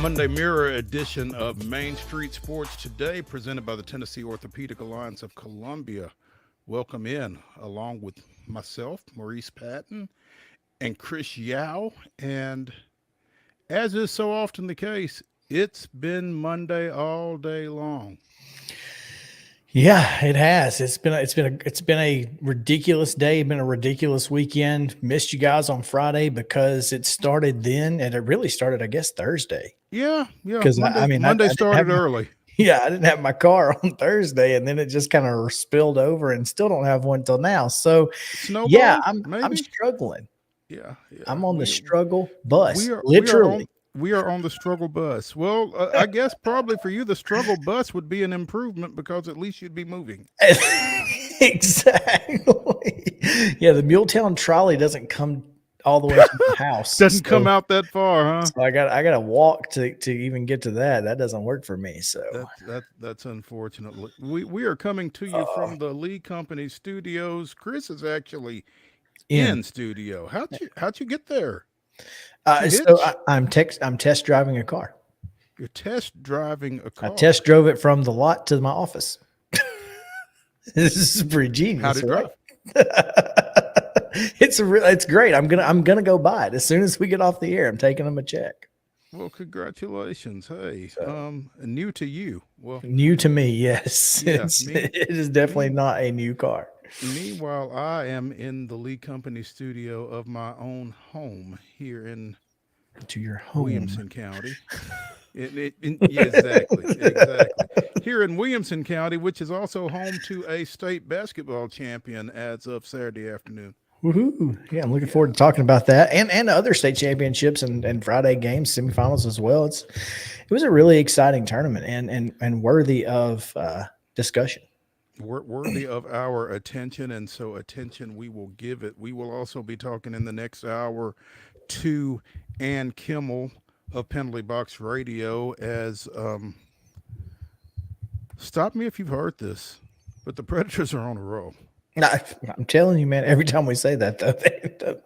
Monday Mirror edition of Main Street Sports Today, presented by the Tennessee Orthopedic Alliance of Columbia. Welcome in, along with myself, Maurice Patton, and Chris Yao. And as is so often the case, it's been Monday all day long. Yeah, it has. It's been a ridiculous day. Been a ridiculous weekend. Missed you guys on Friday because it started then, and it really started, I guess, Thursday. Yeah. Because Monday started early. Yeah, I didn't have my car on Thursday, and then it just kind of spilled over, and still don't have one till now. So, Snowball, yeah, I'm maybe? struggling. Yeah. I'm on the struggle bus, We are literally. we are on the struggle bus. Well, I guess probably for you, the struggle bus would be an improvement because at least you'd be moving. Exactly. Yeah, the Muletown trolley doesn't come all the way to the house. Doesn't come out that far, huh? So I got to walk to even get to that. That doesn't work for me. So That's unfortunate. We are coming to you from the Lee Company studios. Chris is actually in studio. How'd you get there? I'm test driving a car. You're test driving a car. I test drove it from the lot to my office. This is pretty genius. How'd it drive? It's great. I'm gonna go buy it as soon as we get off the air. I'm taking them a check. Well, congratulations. Hey, new to you. Well, new to me. Yes, yeah, it is definitely not a new car. Meanwhile, I am in the Lee Company studio of my own home here in Williamson County. Exactly. Here in Williamson County, which is also home to a state basketball champion as of Saturday afternoon. Woohoo! Yeah, I'm looking forward to talking about that and other state championships and Friday games, semifinals as well. It was a really exciting tournament and worthy of discussion. Worthy of our attention, and so attention we will give it. We will also be talking in the next hour to Ann Kimmel of Penalty Box Radio as stop me if you've heard this, but the Predators are on a roll. I'm telling you, man, every time we say that, though, they end up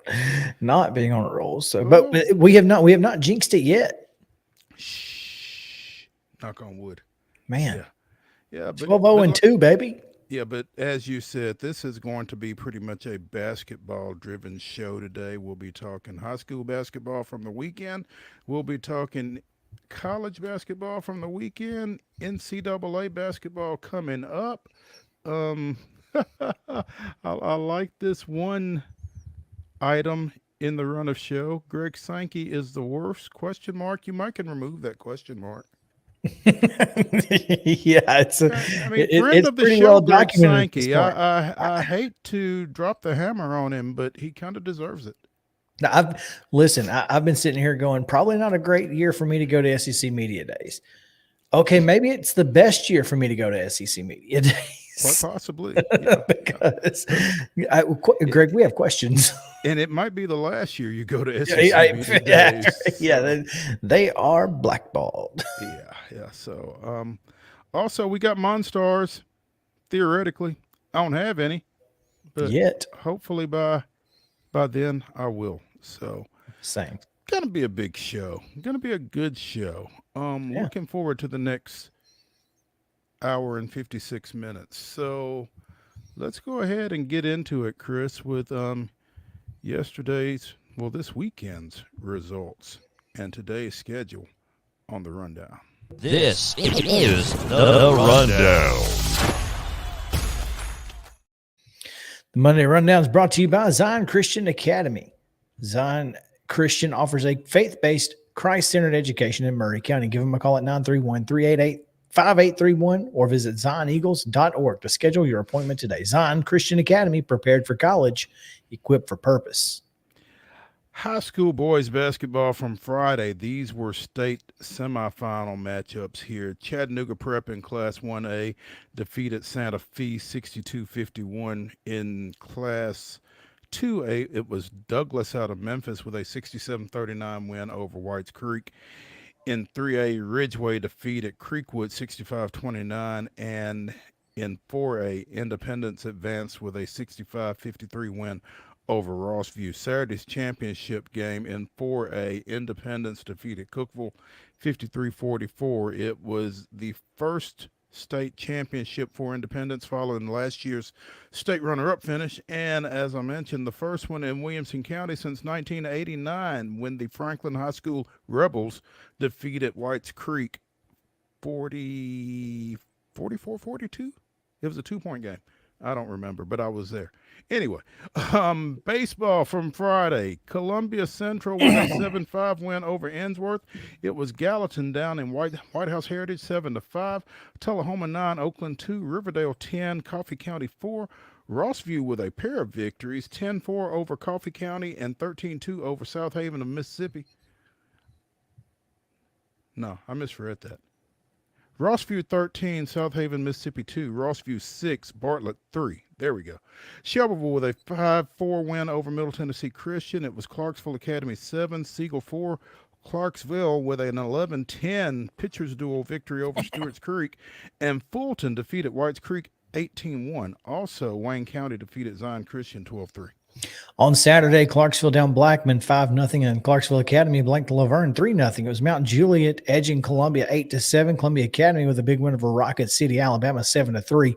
not being on a roll. So, but we have not jinxed it yet. Shh. Knock on wood. Man. Yeah, 12-0-2, baby. Yeah, but as you said, this is going to be pretty much a basketball-driven show today. We'll be talking high school basketball from the weekend. We'll be talking college basketball from the weekend. NCAA basketball coming up. I like this one item in the run of show. Greg Sankey is the worst? ? You might can remove that question mark. Yeah, it's friend of the pretty show, well Greg documented. Sankey. I hate to drop the hammer on him, but he kind of deserves it. Now, I've been sitting here going, probably not a great year for me to go to SEC Media Days. Okay, maybe it's the best year for me to go to SEC Media Days. Quite possibly. Because Greg, we have questions. And it might be the last year you go to SEC Media Days. Yeah, they are blackballed. Yeah. So, also we got MON-STARS. Theoretically, I don't have any, but yet hopefully by then I will. So, same. Gonna be a big show. Gonna be a good show. Looking forward to the next hour and 56 minutes. So, let's go ahead and get into it, Chris, with this weekend's results and today's schedule on the rundown. This is the rundown. The Monday Rundown is brought to you by Zion Christian Academy. Zion Christian offers a faith-based, Christ-centered education in Murray County. Give them a call at 931-388-5831 or visit zioneagles.org to schedule your appointment today. Zion Christian Academy, prepared for college, equipped for purpose. High school boys basketball from Friday. These were state semifinal matchups here. Chattanooga Prep in Class 1A defeated Santa Fe 62-51. In Class 2A, it was Douglas out of Memphis with a 67-39 win over Whites Creek. In 3A, Ridgeway defeated Creekwood 65-29, and in 4A, Independence advanced with a 65-53 win over Rossview. Saturday's championship game in 4A, Independence defeated Cookeville 53-44. It was the first state championship for Independence following last year's state runner-up finish, and as I mentioned, the first one in Williamson County since 1989 when the Franklin High School Rebels defeated Whites Creek 44-42. It was a 2-point game. I don't remember, but I was there. Anyway, baseball from Friday. Columbia Central with a 7-5 win over Ensworth. It was Gallatin down in White House Heritage 7-5. Tullahoma 9, Oakland 2, Riverdale 10, Coffee County 4. Rossview with a pair of victories, 10-4 over Coffee County and 13-2 over South Haven of Mississippi. No, I misread that. Rossview 13, South Haven, Mississippi 2, Rossview 6, Bartlett 3. There we go. Shelbyville with a 5-4 win over Middle Tennessee Christian. It was Clarksville Academy 7, Siegel 4, Clarksville with an 11-10 pitchers duel victory over Stewart's Creek, and Fulton defeated Whites Creek 18-1. Also, Wayne County defeated Zion Christian 12-3. On Saturday, Clarksville down Blackman 5-0, and Clarksville Academy blanked Laverne 3-0. It was Mount Juliet edging Columbia 8-7. Columbia Academy with a big win over Rocket City, Alabama 7-3.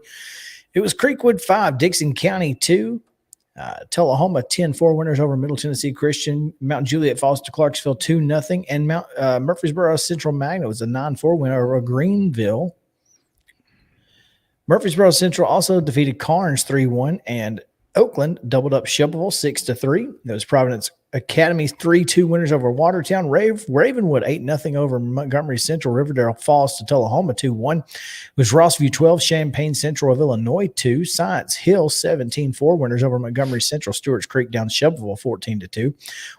It was Creekwood 5, Dixon County 2. Tullahoma 10-4 winners over Middle Tennessee Christian. Mount Juliet falls to Clarksville 2-0, and Murfreesboro Central Magnet was a 9-4 win over Greenville. Murfreesboro Central also defeated Carnes 3-1, and Oakland doubled up Shelbyville 6-3. That was Providence Academy's 3-2 winners over Watertown. Ravenwood 8-0 over Montgomery Central. Riverdale falls to Tullahoma 2-1. It was Rossview 12, Champaign Central of Illinois 2. Science Hill 17-4 winners over Montgomery Central. Stewart's Creek down Shelbyville 14-2.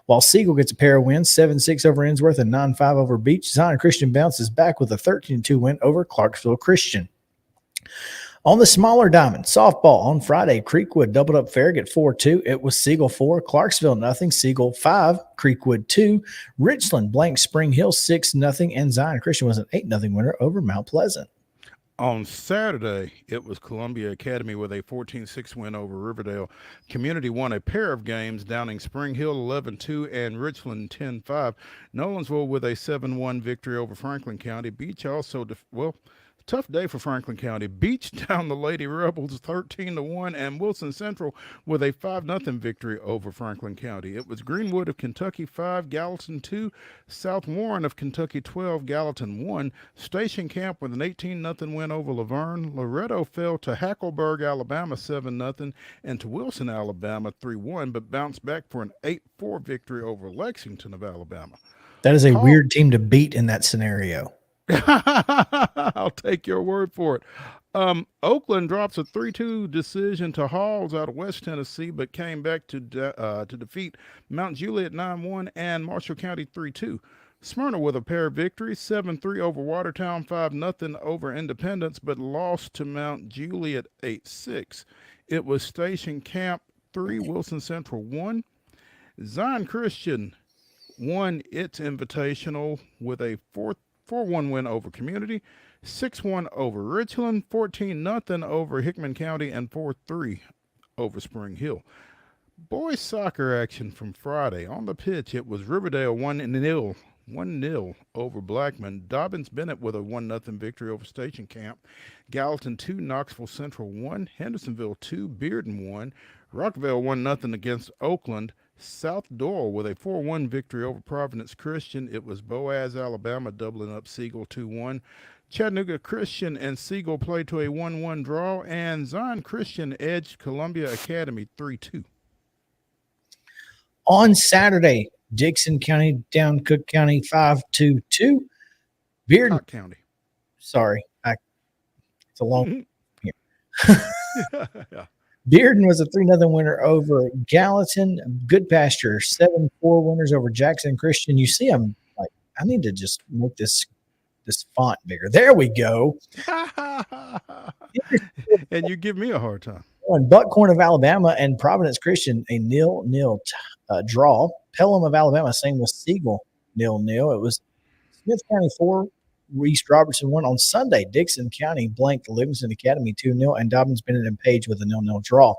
While Siegel gets a pair of wins, 7-6 over Ensworth and 9-5 over Beach. Zion Christian bounces back with a 13-2 win over Clarksville Christian. On the smaller diamond, softball on Friday, Creekwood doubled up Farragut 4-2. It was Siegel 4, Clarksville nothing, Siegel 5, Creekwood 2, Richland blanked Spring Hill 6-0, and Zion Christian was an 8-0 winner over Mount Pleasant. On Saturday, it was Columbia Academy with a 14-6 win over Riverdale. Community won a pair of games, downing Spring Hill 11-2 and Richland 10-5. Nolensville with a 7-1 victory over Franklin County. Beach also, tough day for Franklin County. Beach down the Lady Rebels 13-1, and Wilson Central with a 5-0 victory over Franklin County. It was Greenwood of Kentucky 5, Gallatin 2, South Warren of Kentucky 12, Gallatin 1. Station Camp with an 18-0 win over Laverne. Loretto fell to Hackleburg, Alabama 7-0, and to Wilson, Alabama 3-1, but bounced back for an 8-4 victory over Lexington of Alabama. That is a weird team to beat in that scenario. I'll take your word for it. Oakland drops a 3-2 decision to Halls out of West Tennessee, but came back to defeat Mount Juliet 9-1 and Marshall County 3-2. Smyrna with a pair of victories, 7-3 over Watertown, 5-0 over Independence, but lost to Mount Juliet 8-6. It was Station Camp 3, Wilson Central 1. Zion Christian won its invitational with a 4-1 win over Community, 6-1 over Richland, 14-0 over Hickman County, and 4-3 over Spring Hill. Boys soccer action from Friday. On the pitch, it was Riverdale 1-0 over Blackman. Dobbins Bennett with a 1-0 victory over Station Camp. Gallatin 2, Knoxville Central 1, Hendersonville 2, Bearden 1. Rockville 1-0 against Oakland. South Doyle with a 4-1 victory over Providence Christian. It was Boaz, Alabama, doubling up Siegel 2-1. Chattanooga Christian and Siegel played to a 1-1 draw, and Zion Christian edged Columbia Academy 3-2. On Saturday, Dixon County down Cook County 5-2. Bearden Cook County. Sorry, it's a long here. Yeah. Bearden was a 3-0 winner over Gallatin. Good Pasture 7-4 winners over Jackson Christian. You see, I'm like, I need to just make this font bigger. There we go. And you give me a hard time. And Buckhorn of Alabama and Providence Christian a 0-0 draw. Pelham of Alabama same with Siegel 0-0. It was Smith County 4, East Robertson won on Sunday. Dixon County blanked Livingston Academy 2-0, and Dobbins, Bennett, and Page with a 0-0 draw.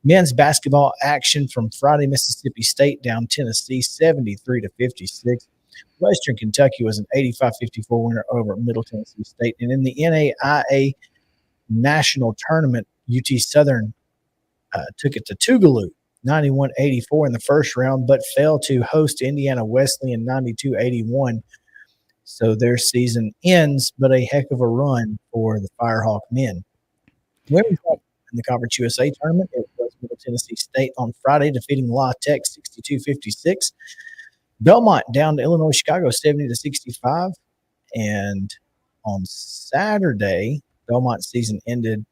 Men's basketball action from Friday, Mississippi State down Tennessee 73-56. Western Kentucky was an 85-54 winner over Middle Tennessee State. And in the NAIA National Tournament, UT Southern took it to Tougaloo 91-84 in the first round, but fell to host Indiana Wesleyan 92-81. So their season ends, but a heck of a run for the Firehawk men. Women's in the Conference USA tournament, it was Middle Tennessee State on Friday, defeating La Tech 62-56. Belmont down to Illinois Chicago 70-65. And on Saturday, Belmont's season ended,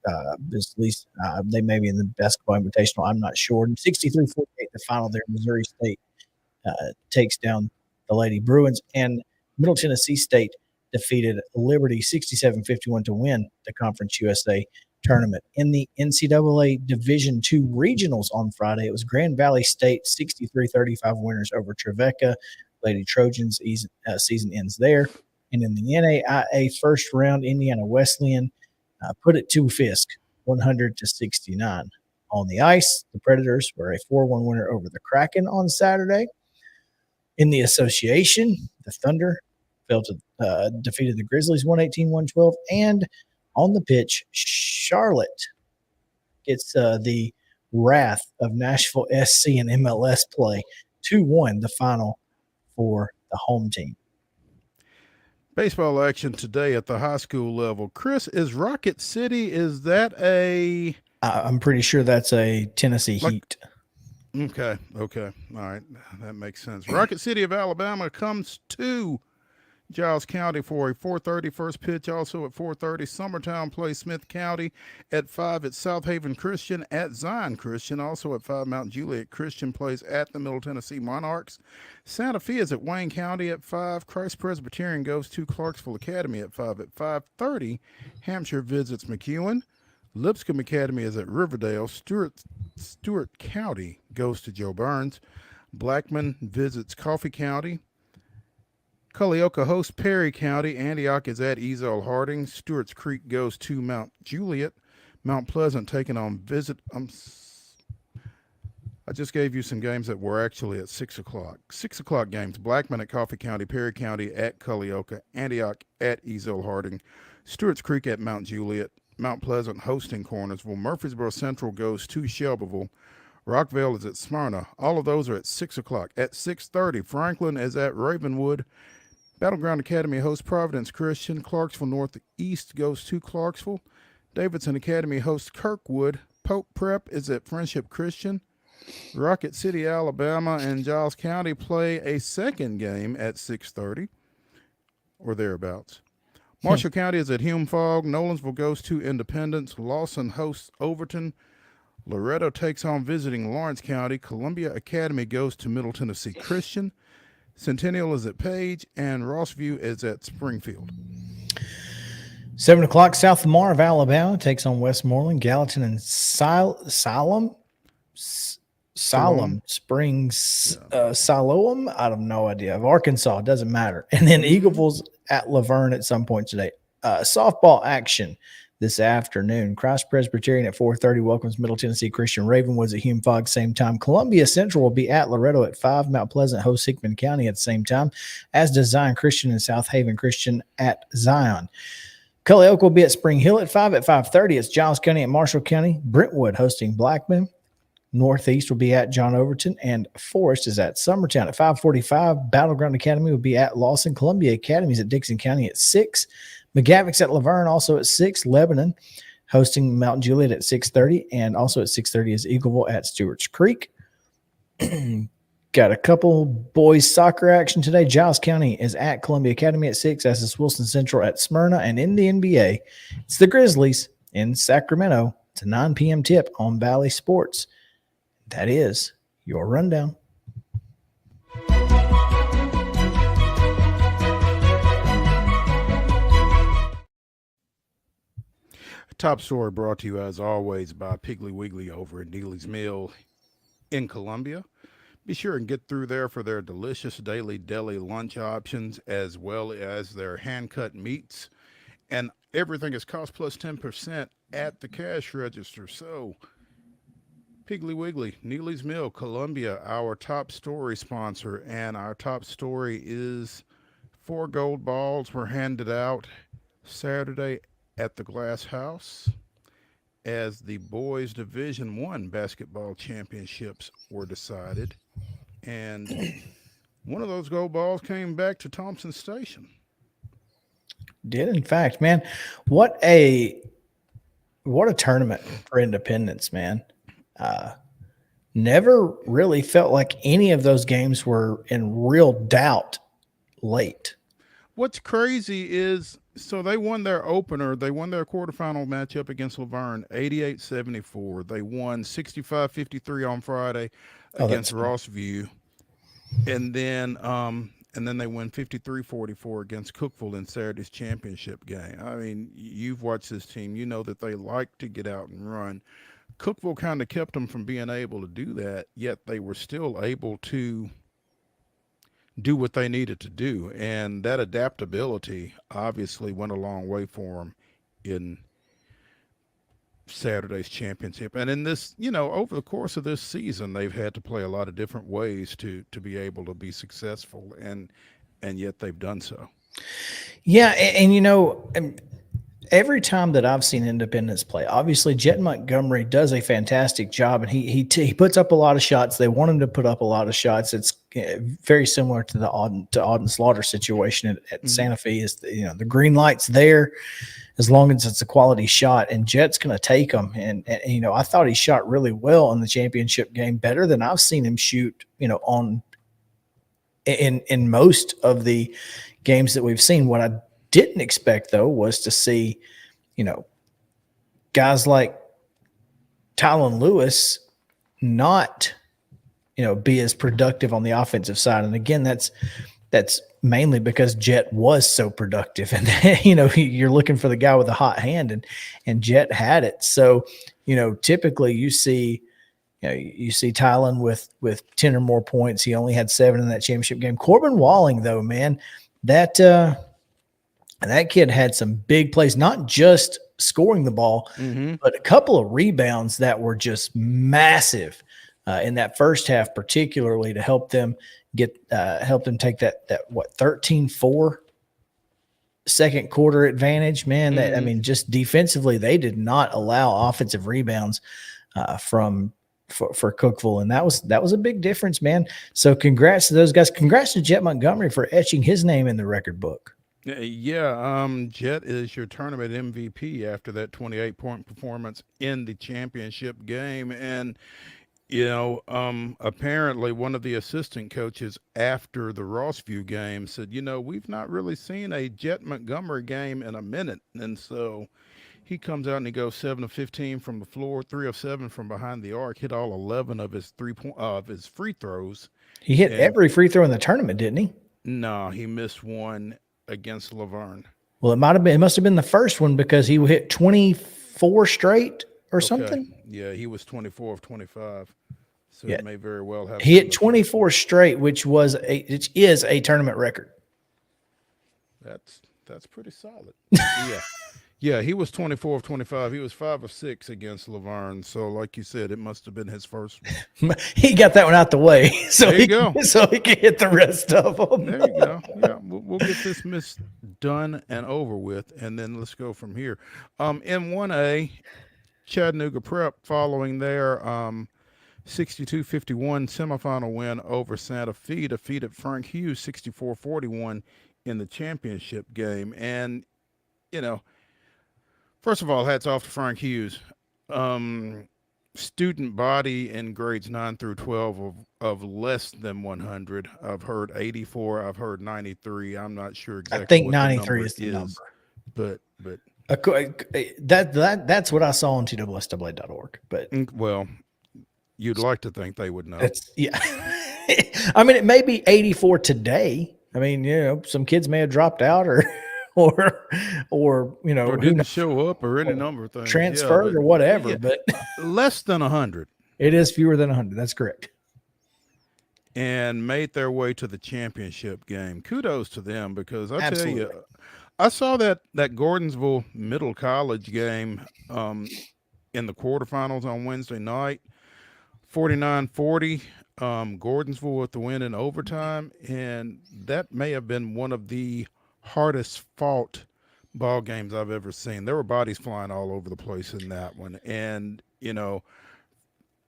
at least they may be in the basketball invitational, I'm not sure. 63-48, the final there. Missouri State takes down the Lady Bruins. And Middle Tennessee State defeated Liberty 67-51 to win the Conference USA tournament. In the NCAA Division II regionals on Friday, it was Grand Valley State 63-35 winners over Trevecca. Lady Trojans season ends there. And in the NAIA first round, Indiana Wesleyan put it to Fisk 100-69. On the ice, the Predators were a 4-1 winner over the Kraken on Saturday. In the association, the Thunder defeated the Grizzlies 118-112. And on the pitch, Charlotte gets the wrath of Nashville SC and MLS play 2-1, the final for the home team. Baseball action today at the high school level. Chris, is Rocket City, is that a... I'm pretty sure that's a Tennessee Heat. Okay. All right. That makes sense. Rocket City of Alabama comes to Giles County for a 4:30 first pitch. Also at 4:30, Summertown plays Smith County. At 5, it's South Haven Christian at Zion Christian. Also at 5, Mount Juliet Christian plays at the Middle Tennessee Monarchs. Santa Fe is at Wayne County at 5. Christ Presbyterian goes to Clarksville Academy at 5. At 5:30, Hampshire visits McEwen. Lipscomb Academy is at Riverdale. Stewart County goes to Joe Burns. Blackman visits Coffee County. Culleoka hosts Perry County. Antioch is at Ezel Harding. Stewart's Creek goes to Mount Juliet. Mount Pleasant taking on visit. I just gave you some games that were actually at 6 o'clock. 6 o'clock games. Blackman at Coffee County. Perry County at Culleoka. Antioch at Ezel Harding. Stewart's Creek at Mount Juliet. Mount Pleasant hosting Cornersville. Murfreesboro Central goes to Shelbyville. Rockville is at Smyrna. All of those are at 6 o'clock. At 6:30, Franklin is at Ravenwood. Battleground Academy hosts Providence Christian. Clarksville Northeast goes to Clarksville. Davidson Academy hosts Kirkwood. Pope Prep is at Friendship Christian. Rocket City, Alabama, and Giles County play a second game at 6:30 or thereabouts. Marshall County is at Hume Fogg. Nolensville goes to Independence. Lawson hosts Overton. Loretto takes on visiting Lawrence County. Columbia Academy goes to Middle Tennessee Christian. Centennial is at Page, and Rossview is at Springfield. 7 o'clock, South Lamar of Alabama takes on Westmoreland. Gallatin and Siloam Springs, Siloam, I have no idea. Of Arkansas, doesn't matter. And then Eagleville's at Laverne at some point today. Softball action this afternoon. Christ Presbyterian at 4:30 welcomes Middle Tennessee Christian. Ravenwood's at Hume Fogg, same time. Columbia Central will be at Loretto at 5. Mount Pleasant hosts Hickman County at the same time, as does Zion Christian and South Haven Christian at Zion. Culleoka will be at Spring Hill at 5. At 5:30, it's Giles County at Marshall County. Brentwood hosting Blackman. Northeast will be at John Overton, and Forest is at Summertown. At 5:45, Battleground Academy will be at Lawson. Columbia Academy is at Dixon County at 6. McGavick's at Laverne also at 6. Lebanon hosting Mount Juliet at 6:30, and also at 6:30 is Eagleville at Stewart's Creek. Got a couple boys soccer action today. Giles County is at Columbia Academy at 6, as is Wilson Central at Smyrna. And in the NBA, it's the Grizzlies in Sacramento. It's a 9 p.m. tip on Valley Sports. That is your rundown. Top story brought to you, as always, by Piggly Wiggly over at Neely's Mill in Columbia. Be sure and get through there for their delicious daily deli lunch options as well as their hand cut meats. And everything is cost plus 10% at the cash register. So, Piggly Wiggly, Neely's Mill, Columbia, our top story sponsor. And our top story is 4 gold balls were handed out Saturday at the Glass House as the boys Division 1 basketball championships were decided. And one of those gold balls came back to Thompson Station. Did in fact, man. What a tournament for Independence, man. Never really felt like any of those games were in real doubt late. What's crazy is so they won their opener, they won their quarterfinal matchup against Laverne 88-74. They won 65-53 on Friday against Rossview. And then they win 53-44 against Cookville in Saturday's championship game. I mean, you've watched this team. You know that they like to get out and run. Cookville kind of kept them from being able to do that, yet they were still able to do what they needed to do. And that adaptability obviously went a long way for them in Saturday's championship. And in this, over the course of this season, they've had to play a lot of different ways to be able to be successful, and yet they've done so. Yeah, and every time that I've seen Independence play, obviously Jet Montgomery does a fantastic job, and he puts up a lot of shots. They want him to put up a lot of shots. It's very similar to the Auden Slaughter situation at Santa Fe. Is the green light's there as long as it's a quality shot, and Jet's going to take them. And I thought he shot really well in the championship game, better than I've seen him shoot. In most of the games that we've seen. What I didn't expect, though, was to see, guys like Tylen Lewis not, be as productive on the offensive side. And again, that's mainly because Jet was so productive, and you're looking for the guy with the hot hand, and Jet had it. So, typically you see Tylen with 10 or more points. He only had 7 in that championship game. Corbin Walling, though, man, that kid had some big plays, not just scoring the ball, but a couple of rebounds that were just massive in that first half, particularly to help them take that 13-4 second quarter advantage. Man, just defensively, they did not allow offensive rebounds for Cookville, and that was a big difference, man. So congrats to those guys. Congrats to Jet Montgomery for etching his name in the record book. Yeah, Jet is your tournament MVP after that 28-point performance in the championship game. And, apparently one of the assistant coaches after the Rossview game said, we've not really seen a Jet Montgomery game in a minute. And so he comes out and he goes 7 of 15 from the floor, 3 of 7 from behind the arc, hit all 11 of his his free throws. He hit every free throw in the tournament, didn't he? No, he missed one against Laverne. Well, it must have been the first one because he hit 24 straight or something. Yeah, he was 24 of 25. So it may very well have. He hit 24 straight, which is a tournament record. That's pretty solid. Yeah, he was 24 of 25. He was 5 of 6 against Laverne. So, like you said, it must have been his first one. He got that one out the way, so there you go. So he can hit the rest of them. There you go. Yeah, we'll get this miss done and over with, and then let's go from here. In 1A, Chattanooga Prep, following their 62-51 semifinal win over Santa Fe, defeated Frank Hughes 64-41 in the championship game. And, first of all, hats off to Frank Hughes. Student body in grades 9 through 12 of less than 100. I've heard 84. I've heard 93. I'm not sure exactly. I think what 93 is the number. But that's what I saw on TWSAA.org. But well, you'd like to think they would know. I mean, it may be 84 today. I mean, some kids may have dropped out or didn't show up or any number of things, transferred or whatever. But less than 100. It is fewer than 100. That's correct. and made their way to the championship game. Kudos to them, because I tell Absolutely. you, I saw that Gordonsville Middle College game in the quarterfinals on Wednesday night, 49-40. Gordonsville with the win in overtime, and that may have been one of the hardest fought ball games I've ever seen. There were bodies flying all over the place in that one, and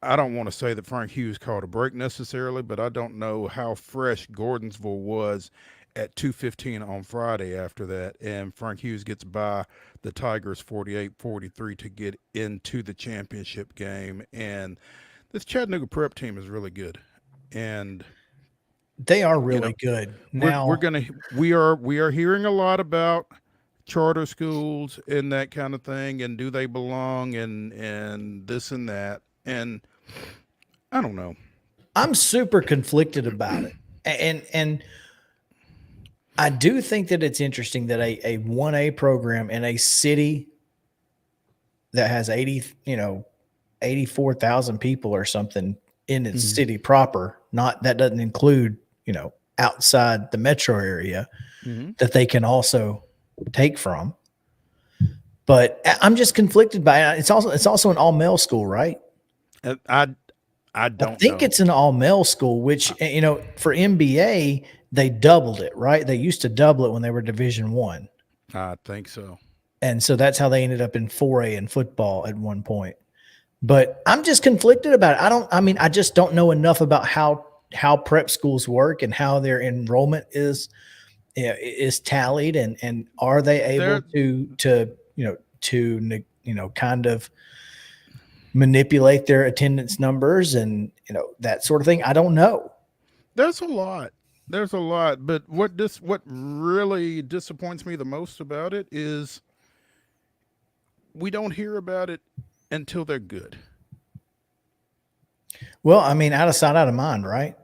I don't want to say that Frank Hughes caught a break necessarily, but I don't know how fresh Gordonsville was at 2:15 on Friday after that. And Frank Hughes gets by the Tigers 48-43 to get into the championship game. And this Chattanooga Prep team is really good. And They are really good. Now we are hearing a lot about charter schools and that kind of thing, and do they belong, and this and that. And I don't know. I'm super conflicted about it. And I do think that it's interesting that a 1A program in a city that has 84,000 people or something in its city proper, that doesn't include, outside the metro area, that they can also take from. But I'm just conflicted by it. It's also an all male school, right? I don't think know. it's an all male school, which, for NBA, they doubled it, right? They used to double it when they were Division I. I think so. And so that's how they ended up in 4A in football at one point. But I'm just conflicted about it. I just don't know enough about how prep schools work and how their enrollment is tallied, and are they able to kind of manipulate their attendance numbers and that sort of thing. I don't know. There's a lot, but what really disappoints me the most about it is we don't hear about it until they're good. Well, out of sight, out of mind, right?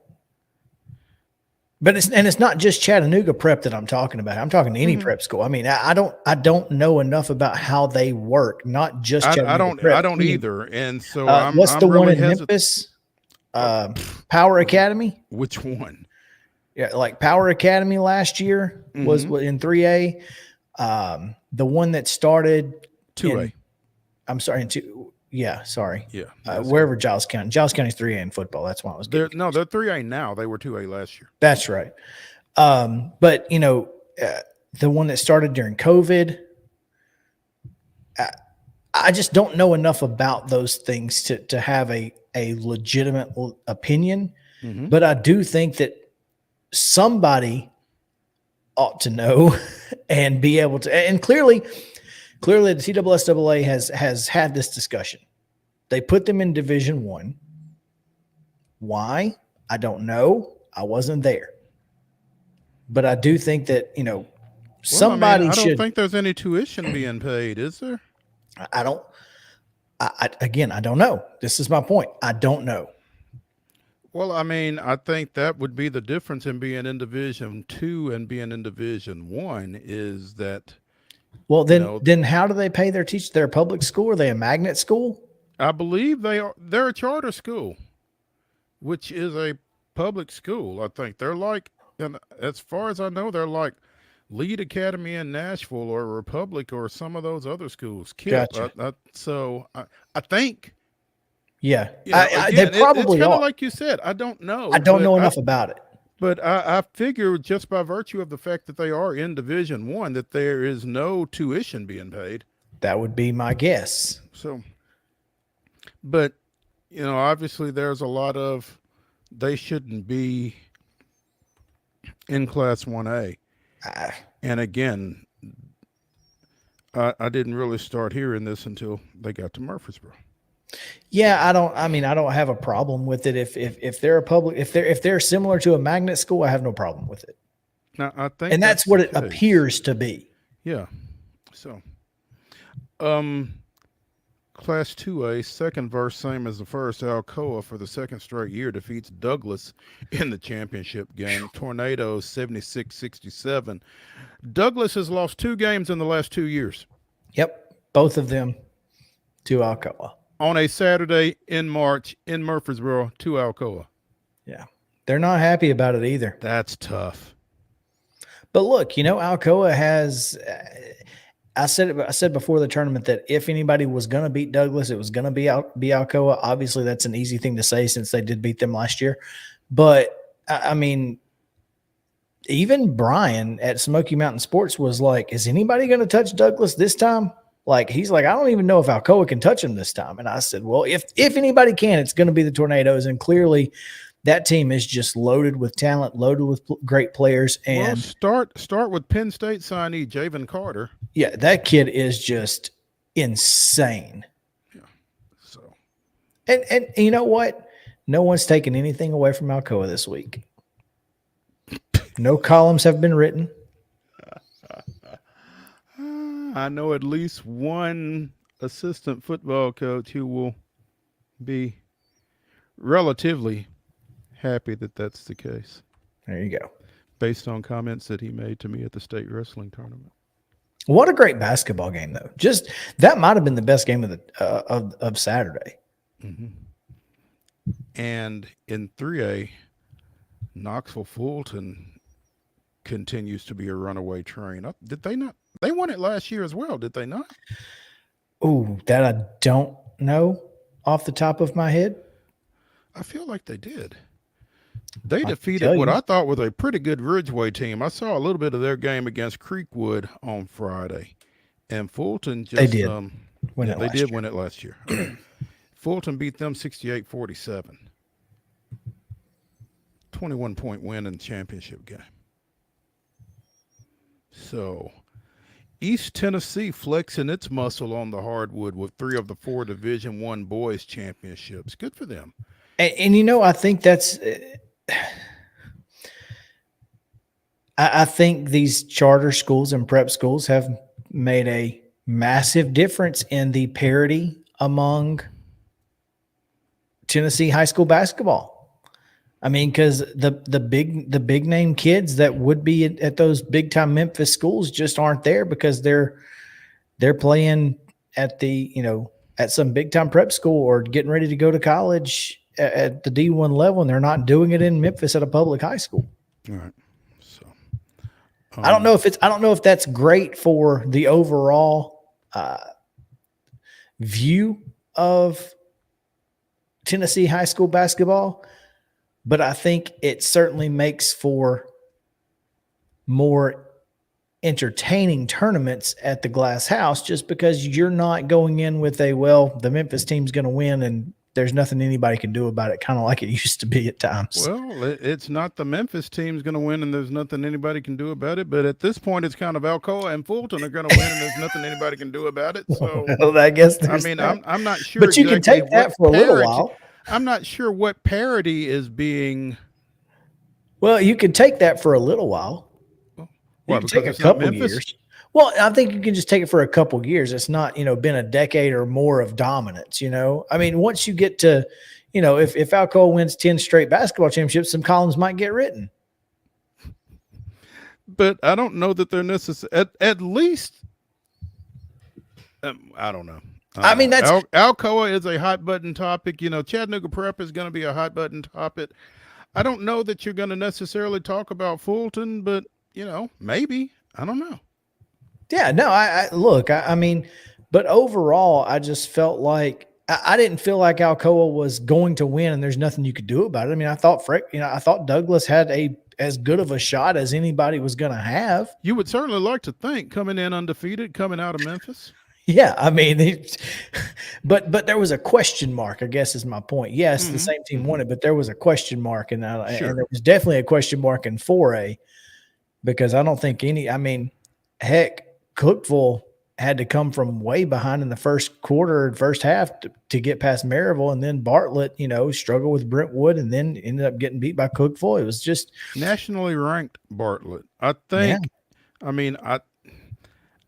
But it's not just Chattanooga Prep that I'm talking about. I'm talking any prep school. I don't know enough about how they work. Not just Chattanooga Prep. I don't either. And so what's the really one in Memphis? Power Academy. Which one? Yeah, like Power Academy last year was in 3A. The one that started 2A. I'm sorry, in 2. Yeah, sorry. Yeah. Wherever Giles County. Giles County's 3A in football. That's why I was getting. They're 3A now. They were 2A last year. That's right. But the one that started during COVID, I just don't know enough about those things to have a legitimate opinion. But I do think that somebody ought to know and be able to, and clearly the TSSAA has had this discussion. They put them in Division I. Why? I don't know. I wasn't there. But I do think that, somebody should. I don't think there's any tuition being paid, is there? I don't know. This is my point. I don't know. Well, I think that would be the difference in being in Division II and being in Division I is that. Well, then how do they pay their teachers? They're a public school? Are they a magnet school? I believe they are. They're a charter school, which is a public school. I think they're like, and as far as I know, they're like Lead Academy in Nashville or Republic or some of those other schools. Gotcha. I think. Yeah, again, they probably it's are. Like you said, I don't know. I don't know enough about it. But I figure just by virtue of the fact that they are in Division I that there is no tuition being paid. That would be my guess. So, but, obviously there's a lot of they shouldn't be in Class 1A. And again, I didn't really start hearing this until they got to Murfreesboro. Yeah, I don't have a problem with it. If they're a public, if they're similar to a magnet school, I have no problem with it. Now, I think, and that's what it appears to be. Yeah. So, Class 2A, second verse, same as the first. Alcoa for the second straight year defeats Douglas in the championship game. Tornadoes 76-67. Douglas has lost 2 games in the last 2 years. Yep, both of them to Alcoa. On a Saturday in March in Murfreesboro to Alcoa. Yeah. They're not happy about it either. That's tough. But look, Alcoa has. I said before the tournament that if anybody was going to beat Douglas, it was going to be Alcoa. Obviously, that's an easy thing to say since they did beat them last year. But I mean, even Brian at Smoky Mountain Sports was like, "Is anybody going to touch Douglas this time?" Like he's like, "I don't even know if Alcoa can touch him this time." And I said, "Well, if anybody can, it's going to be the Tornadoes." And clearly, that team is just loaded with talent, loaded with great players. And start with Penn State signee Javen Carter. Yeah, that kid is just insane. Yeah. So, and you know what? No one's taken anything away from Alcoa this week. No columns have been written. I know at least one assistant football coach who will be relatively happy that that's the case. There you go. Based on comments that he made to me at the state wrestling tournament. What a great basketball game, though. Just that might have been the best game of the of Saturday. Mm-hmm. And in 3A, Knoxville Fulton continues to be a runaway train. Did they not? They won it last year as well, did they not? Oh, that I don't know off the top of my head. I feel like they did. They defeated what I thought was a pretty good Ridgeway team. I saw a little bit of their game against Creekwood on Friday, and Fulton just they did win it last year. Fulton beat them 68-47. 21-point win in the championship game. So, East Tennessee flexing its muscle on the hardwood with 3 of the 4 Division I boys championships. Good for them. And I think that's I think these charter schools and prep schools have made a massive difference in the parity among Tennessee high school basketball. I mean, because the big name kids that would be at those big time Memphis schools just aren't there because they're playing at at some big time prep school or getting ready to go to college at the D1 level, and they're not doing it in Memphis at a public high school. All right. So I don't know if that's great for the overall view of Tennessee high school basketball, but I think it certainly makes for more entertaining tournaments at the Glass House just because you're not going in with the Memphis team's going to win and there's nothing anybody can do about it, kind of like it used to be at times. Well, it's not the Memphis team's going to win and there's nothing anybody can do about it. But at this point, it's kind of Alcoa and Fulton are going to win and there's nothing anybody can do about it. So, well, I guess I'm not sure. But you can take that for a little while. I'm not sure what parity is being. Well, you can take that for a little while. Why, you can take a couple years. Well, I think you can just take it for a couple of years. It's not, been a decade or more of dominance, I mean, once you get to, if Alcoa wins 10 straight basketball championships, some columns might get written. But I don't know that they're necessary. At least, I don't know. I mean, that's Alcoa is a hot button topic. Chattanooga Prep is going to be a hot button topic. I don't know that you're going to necessarily talk about Fulton, but maybe. I don't know. Yeah, no, I mean, but overall, I just felt like I didn't feel like Alcoa was going to win and there's nothing you could do about it. I mean, I thought Douglas had as good of a shot as anybody was going to have. You would certainly like to think coming in undefeated, coming out of Memphis. Yeah, I mean, but there was a question mark, I guess is my point. Yes, the same team won it, but there was a question mark, and there was definitely a question mark in 4A because I don't think heck, Cookeville had to come from way behind in the first half to get past Maryville, and then Bartlett, struggled with Brentwood and then ended up getting beat by Cookeville. It was just nationally ranked Bartlett. I think, yeah.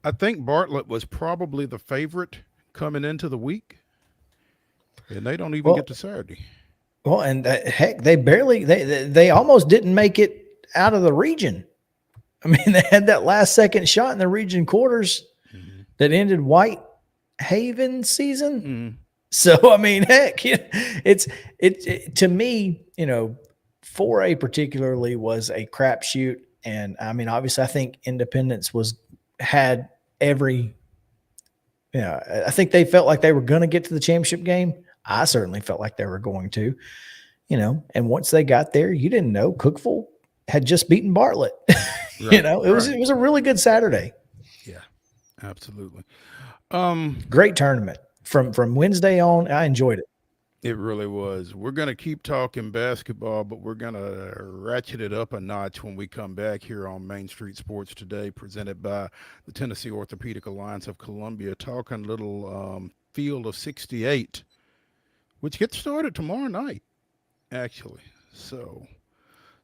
I think Bartlett was probably the favorite coming into the week, and they don't even get to Saturday. Well, and heck, they almost didn't make it out of the region. I mean, they had that last second shot in the region quarters that ended Whitehaven's season. Mm-hmm. So, I mean, heck, it's to me, 4A particularly was a crapshoot. And I mean, obviously, I think Independence had every, I think they felt like they were going to get to the championship game. I certainly felt like they were going to, and once they got there, you didn't know Cookeville had just beaten Bartlett. Right, It was a really good Saturday. Yeah, absolutely. Great tournament from Wednesday on. I enjoyed it. It really was. We're going to keep talking basketball, but we're going to ratchet it up a notch when we come back here on Main Street Sports Today, presented by the Tennessee Orthopedic Alliance of Columbia, talking little Field of 68, which gets started tomorrow night, actually. So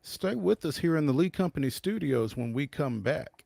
stay with us here in the Lee Company studios when we come back.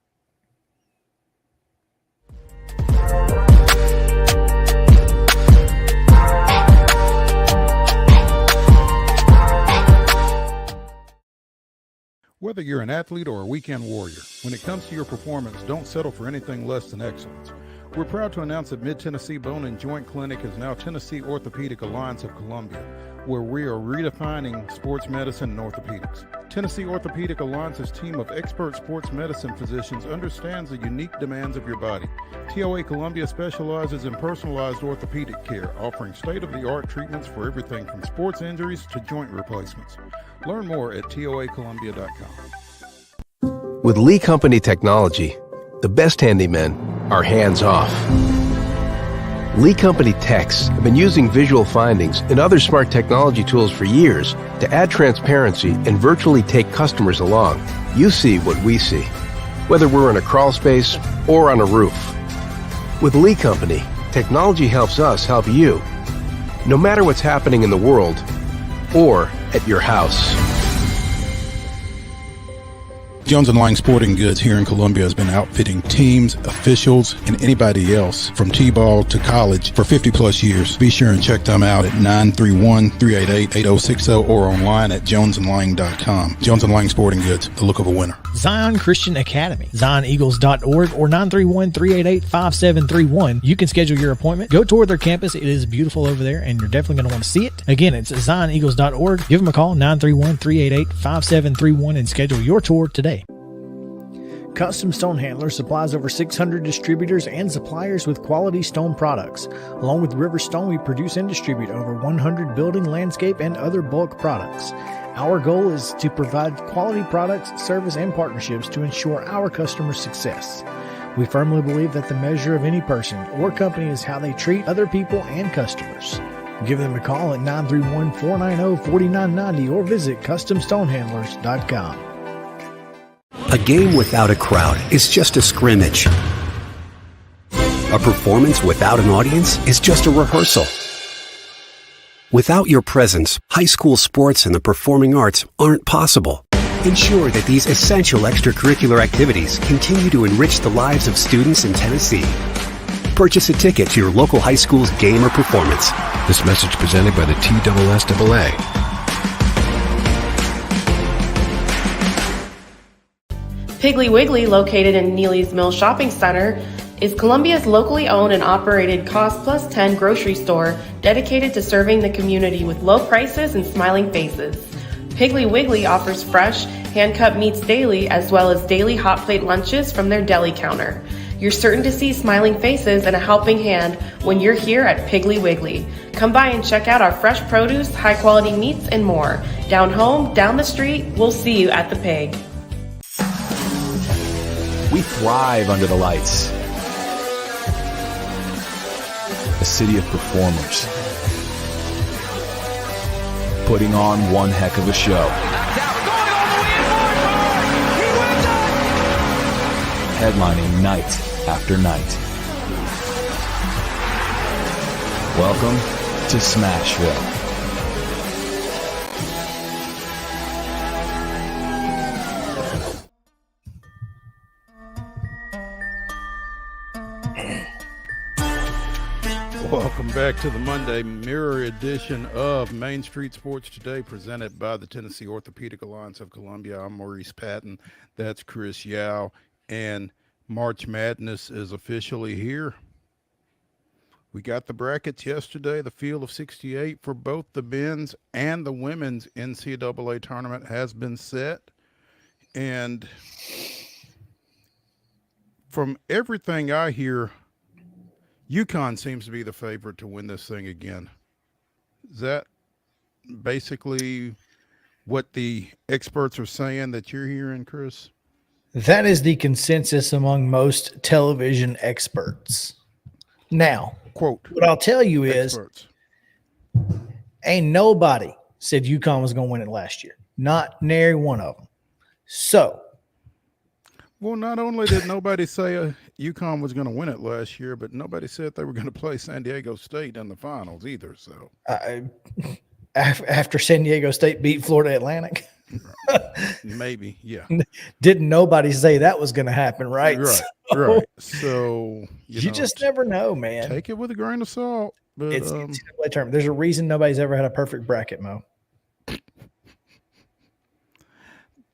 Whether you're an athlete or a weekend warrior, when it comes to your performance, don't settle for anything less than excellence. We're proud to announce that Mid-Tennessee Bone and Joint Clinic is now Tennessee Orthopedic Alliance of Columbia, where we are redefining sports medicine and orthopedics. Tennessee Orthopedic Alliance's team of expert sports medicine physicians understands the unique demands of your body. TOA Columbia specializes in personalized orthopedic care, offering state-of-the-art treatments for everything from sports injuries to joint replacements. Learn more at toacolumbia.com. With Lee Company technology, the best handymen are hands-off. Lee Company techs have been using visual findings and other smart technology tools for years to add transparency and virtually take customers along. You see what we see, whether we're in a crawl space or on a roof. With Lee Company, technology helps us help you, no matter what's happening in the world or at your house. Jones & Lang Sporting Goods here in Columbia has been outfitting teams, officials, and anybody else from T-ball to college for 50 plus years. Be sure and check them out at 931-388-8060 or online at jonesandlang.com. Jones & Lang Sporting Goods, the look of a winner. Zion Christian Academy, zioneagles.org or 931-388-5731. You can schedule your appointment. Go tour their campus. It is beautiful over there, and you're definitely going to want to see it. Again, it's zioneagles.org. Give them a call, 931-388-5731, and schedule your tour today. Custom Stone Handler supplies over 600 distributors and suppliers with quality stone products. Along with River Stone, we produce and distribute over 100 building, landscape, and other bulk products. Our goal is to provide quality products, service, and partnerships to ensure our customers' success. We firmly believe that the measure of any person or company is how they treat other people and customers. Give them a call at 931-490-4990 or visit CustomStonehandlers.com. A game without a crowd is just a scrimmage. A performance without an audience is just a rehearsal. Without your presence, high school sports and the performing arts aren't possible. Ensure that these essential extracurricular activities continue to enrich the lives of students in Tennessee. Purchase a ticket to your local high school's game or performance. This message presented by the TSSAA. Piggly Wiggly, located in Neely's Mill Shopping Center, is Columbia's locally owned and operated Cost Plus 10 grocery store dedicated to serving the community with low prices and smiling faces. Piggly Wiggly offers fresh, hand-cut meats daily as well as daily hot plate lunches from their deli counter. You're certain to see smiling faces and a helping hand when you're here at Piggly Wiggly. Come by and check out our fresh produce, high-quality meats, and more. Down home, down the street, we'll see you at the Pig. We thrive under the lights. A city of performers. Putting on one heck of a show. Headlining night after night. Welcome to Smashville. Welcome back to the Monday Mirror edition of Main Street Sports Today, presented by the Tennessee Orthopedic Alliance of Columbia. I'm Maurice Patton. That's Chris Yao. And March Madness is officially here. We got the brackets yesterday. The field of 68 for both the men's and the women's NCAA tournament has been set. And from everything I hear, UConn seems to be the favorite to win this thing again. Is that basically what the experts are saying that you're hearing, Chris? That is the consensus among most television experts. Now, Quote, what I'll tell you is, experts. ain't nobody said UConn was going to win it last year. Not nary one of them. So, Well, not only did nobody say UConn was going to win it last year, but nobody said they were going to play San Diego State in the finals either. So after San Diego State beat Florida Atlantic, maybe, yeah. didn't nobody say that was going to happen, right? Right, So, right. So you know, just never know, man. take it with a grain of salt. But It's NCAA tournament. There's a reason nobody's ever had a perfect bracket, Mo.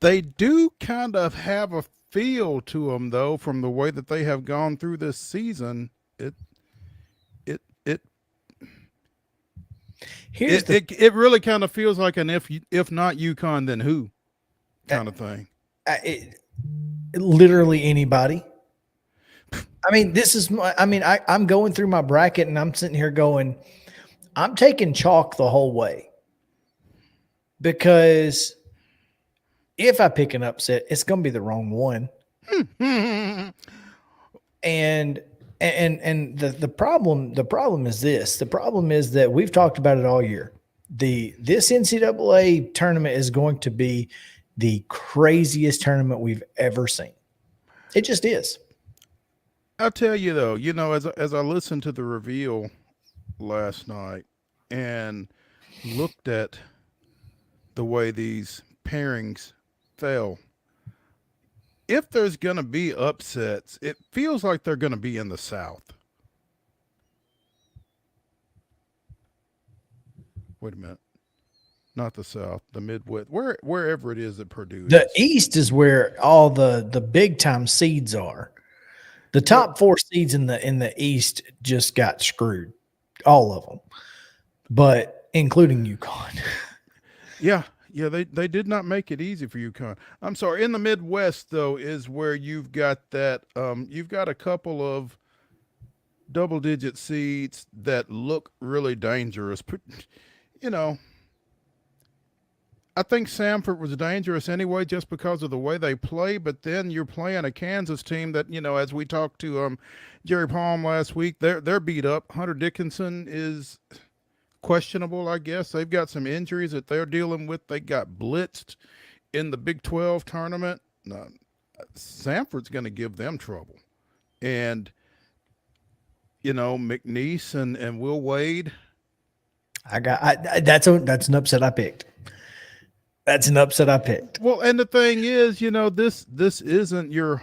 they do kind of have a feel to them, though, from the way that they have gone through this season. It really kind of feels like an if not UConn, then who kind of thing. Literally anybody. I mean, this is my, I mean, I'm going through my bracket and I'm sitting here going, I'm taking chalk the whole way, because if I pick an upset, it's going to be the wrong one. and the problem is this. The problem is that we've talked about it all year. This NCAA tournament is going to be the craziest tournament we've ever seen. It just is. I'll tell you though, as I listened to the reveal last night and looked at the way these pairings fell, if there's going to be upsets, it feels like they're going to be in the South. Wait a minute. Not the South, the Midwest, wherever it is that Purdue is. The East is where all the big time seeds are. The top four seeds in the East just got screwed, all of them, but including UConn. Yeah, they did not make it easy for UConn. I'm sorry. In the Midwest, though, is where you've got that. You've got a couple of double-digit seeds that look really dangerous. I think Samford was dangerous anyway just because of the way they play, but then you're playing a Kansas team that, as we talked to Jerry Palm last week, they're beat up. Hunter Dickinson is questionable, I guess. They've got some injuries that they're dealing with. They got blitzed in the Big 12 tournament. Samford's going to give them trouble. And, McNeese and Will Wade. That's an upset I picked. That's an upset I picked. Well, and the thing is, this isn't your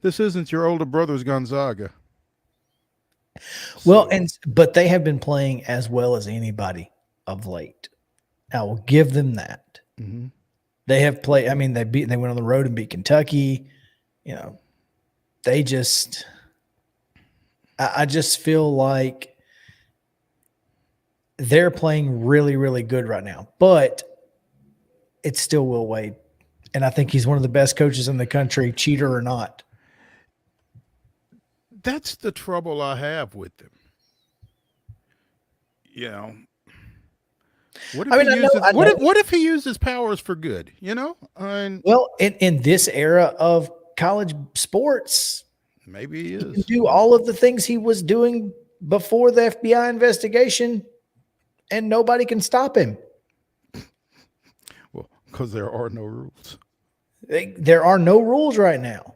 this isn't your older brother's Gonzaga. Well, but they have been playing as well as anybody of late. I will give them that. Mm-hmm. They have played. I mean, they went on the road and beat Kentucky. They just. I just feel like they're playing really, really good right now, but it's still Will Wade. And I think he's one of the best coaches in the country, cheater or not. That's the trouble I have with him. What if he uses powers for good? Well, in this era of college sports, maybe he is. He can do all of the things he was doing before the FBI investigation, and nobody can stop him. Well, because there are no rules. There are no rules right now.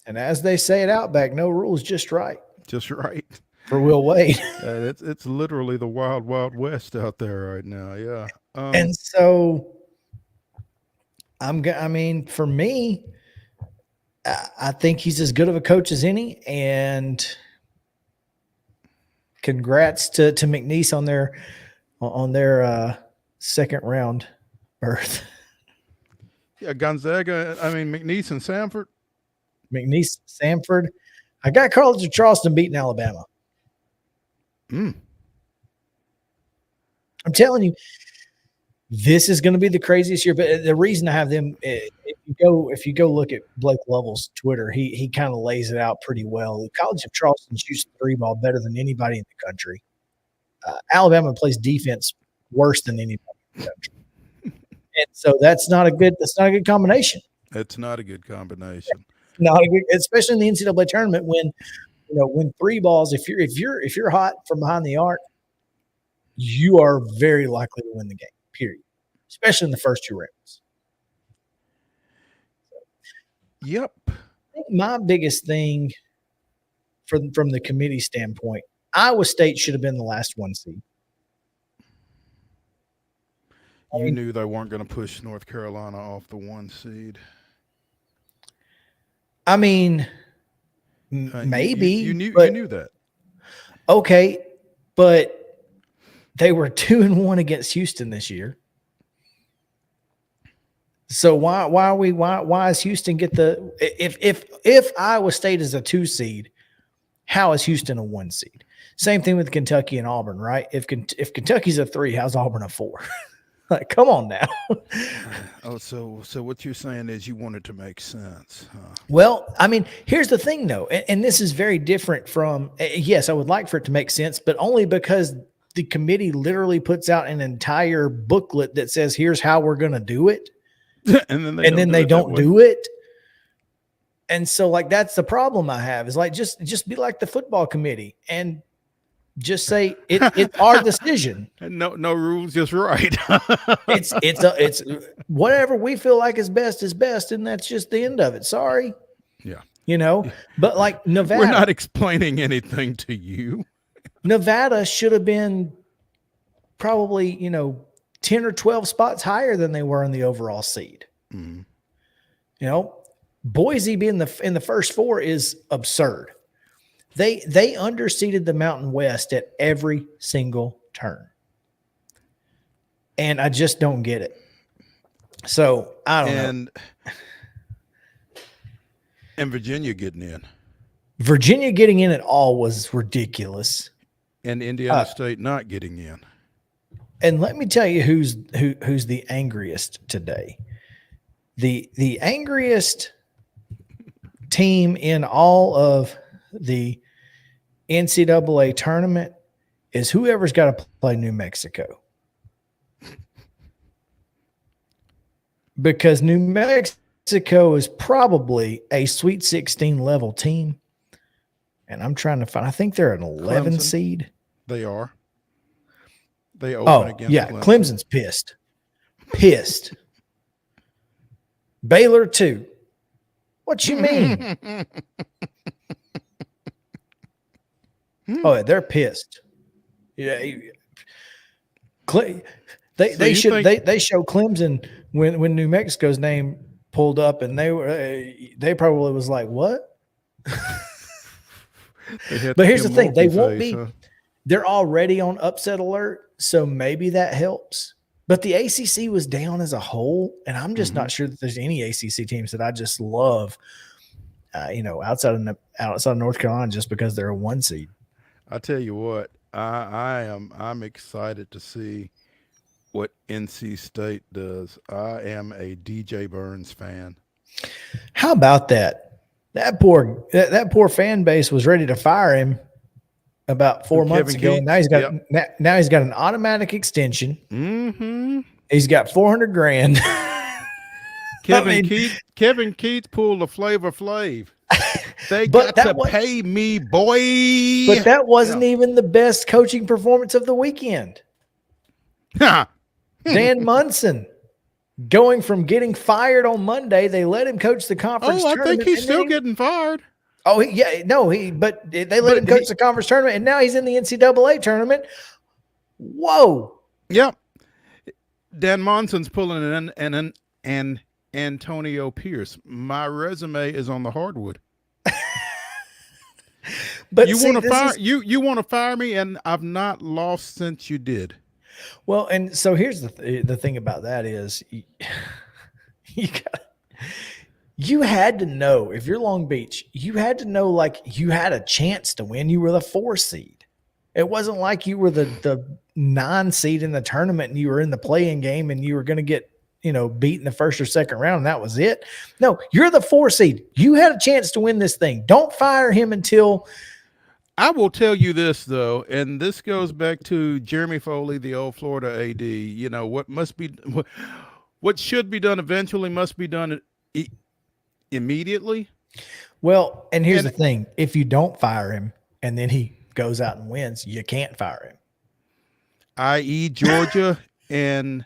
And as they say at Outback, no rules, just right. Just right. For Will Wade. It's literally the wild, wild west out there right now. Yeah. And so for me, I think he's as good of a coach as any, and congrats to McNeese on their second round berth. Yeah, Gonzaga. McNeese and Samford. McNeese, Samford. I got College of Charleston beating Alabama. Mm. I'm telling you, this is going to be the craziest year. But the reason I have them, if you go look at Blake Lovell's Twitter, he kind of lays it out pretty well. The College of Charleston shoots the three ball better than anybody in the country. Alabama plays defense worse than anybody in the country, and so that's not a good combination. It's not a good combination. Not a good, especially in the NCAA tournament when three balls. If you're hot from behind the arc, you are very likely to win the game. Period. Especially in the first two rounds. Yep. I think my biggest thing from the committee standpoint, Iowa State should have been the last one seed. You knew they weren't going to push North Carolina off the 1 seed. I mean, maybe you knew that. Okay, but they were 2-1 against Houston this year. So why is Houston get the if Iowa State is a 2 seed, how is Houston a 1 seed? Same thing with Kentucky and Auburn, right? If Kentucky's a 3, how's Auburn a 4? Like, come on now. Oh, so what you're saying is you want it to make sense, huh? Well, I mean, here's the thing, though, and this is very different from. Yes, I would like for it to make sense, but only because the committee literally puts out an entire booklet that says, "Here's how we're going to do it," and then they don't do it. And so, like, that's the problem I have. Is like just be like the football committee and just say it's our decision. No rules, just right. It's whatever we feel like is best, and that's just the end of it. Sorry. Yeah. But like Nevada, we're not explaining anything to you. Nevada should have been probably 10 or 12 spots higher than they were in the overall seed. Mm-hmm. Boise being in the first 4 is absurd. They underseeded the Mountain West at every single turn. And I just don't get it. So I don't know. And Virginia getting in. Virginia getting in at all was ridiculous. And Indiana State not getting in. And let me tell you who's the angriest today. The angriest team in all of the NCAA tournament is whoever's got to play New Mexico. Because New Mexico is probably a Sweet 16 level team. And I'm trying to find, I think they're an 11 Clemson. seed. They are. They open against Clemson. Clemson's pissed. Pissed. Baylor too. What you mean? Oh, yeah, they're pissed. Yeah, they show Clemson when New Mexico's name pulled up, and they probably was like, what? But here's the thing: they won't be. They're already on upset alert, so maybe that helps. But the ACC was down as a whole, and I'm just not sure that there's any ACC teams that I just love. Outside of North Carolina, just because they're a 1 seed. I tell you what, I'm excited to see what NC State does. I am a DJ Burns fan. How about that? That poor fan base was ready to fire him about 4 months ago. And now he's got an automatic extension. Mm-hmm. He's got $400,000. Kevin Keats pulled a Flavor Flav. They got to pay me, boy. But that wasn't even the best coaching performance of the weekend. Dan Munson, going from getting fired on Monday, they let him coach the conference tournament. I think he's still getting fired. Oh, but they let him coach the conference tournament, and now he's in the NCAA tournament. Whoa. Yep. Dan Monson's pulling an Antonio Pierce. My resume is on the hardwood. But you want to fire me, and I've not lost since you did. Well, and so here's the thing about that is you had to know, if you're Long Beach, you had to know, like, you had a chance to win. You were the 4 seed. It wasn't like you were the 9 seed in the tournament and you were in the play-in game and you were going to get, beat in the first or second round and that was it. No, you're the 4 seed. You had a chance to win this thing. Don't fire him until I will tell you this though, and this goes back to Jeremy Foley, the old Florida AD. What should be done eventually must be done immediately. Well, and here's the thing. If you don't fire him and then he goes out and wins, you can't fire him. I.e. Georgia and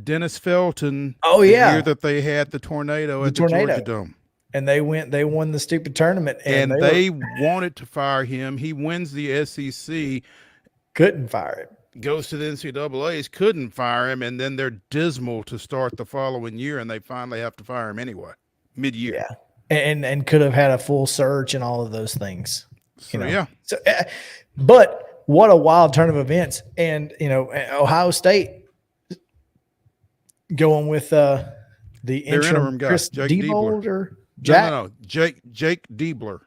Dennis Felton. Oh, the yeah. year that they had the tornado at the Georgia Dome. And they won the stupid tournament. And they wanted to fire him. He wins the SEC. Couldn't fire him. Goes to the NCAAs, couldn't fire him, and then they're dismal to start the following year, and they finally have to fire him anyway, mid-year. Yeah. And could have had a full search and all of those things. Yeah. So, but what a wild turn of events. And, Ohio State going with the interim guy, Chris Jake Diebold Diebler. or Jack? No. Jake Diebler.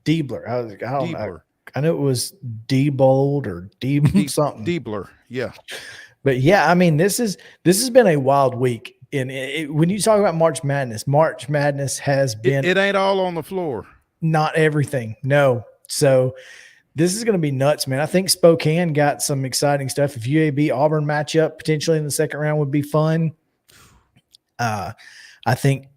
Diebler. I knew it was Diebold or something. Diebler, yeah. But yeah, I mean, this has been a wild week. And when you talk about March Madness has been. It ain't all on the floor. Not everything. No. So this is going to be nuts, man. I think Spokane got some exciting stuff. If UAB Auburn matchup potentially in the second round would be fun. I think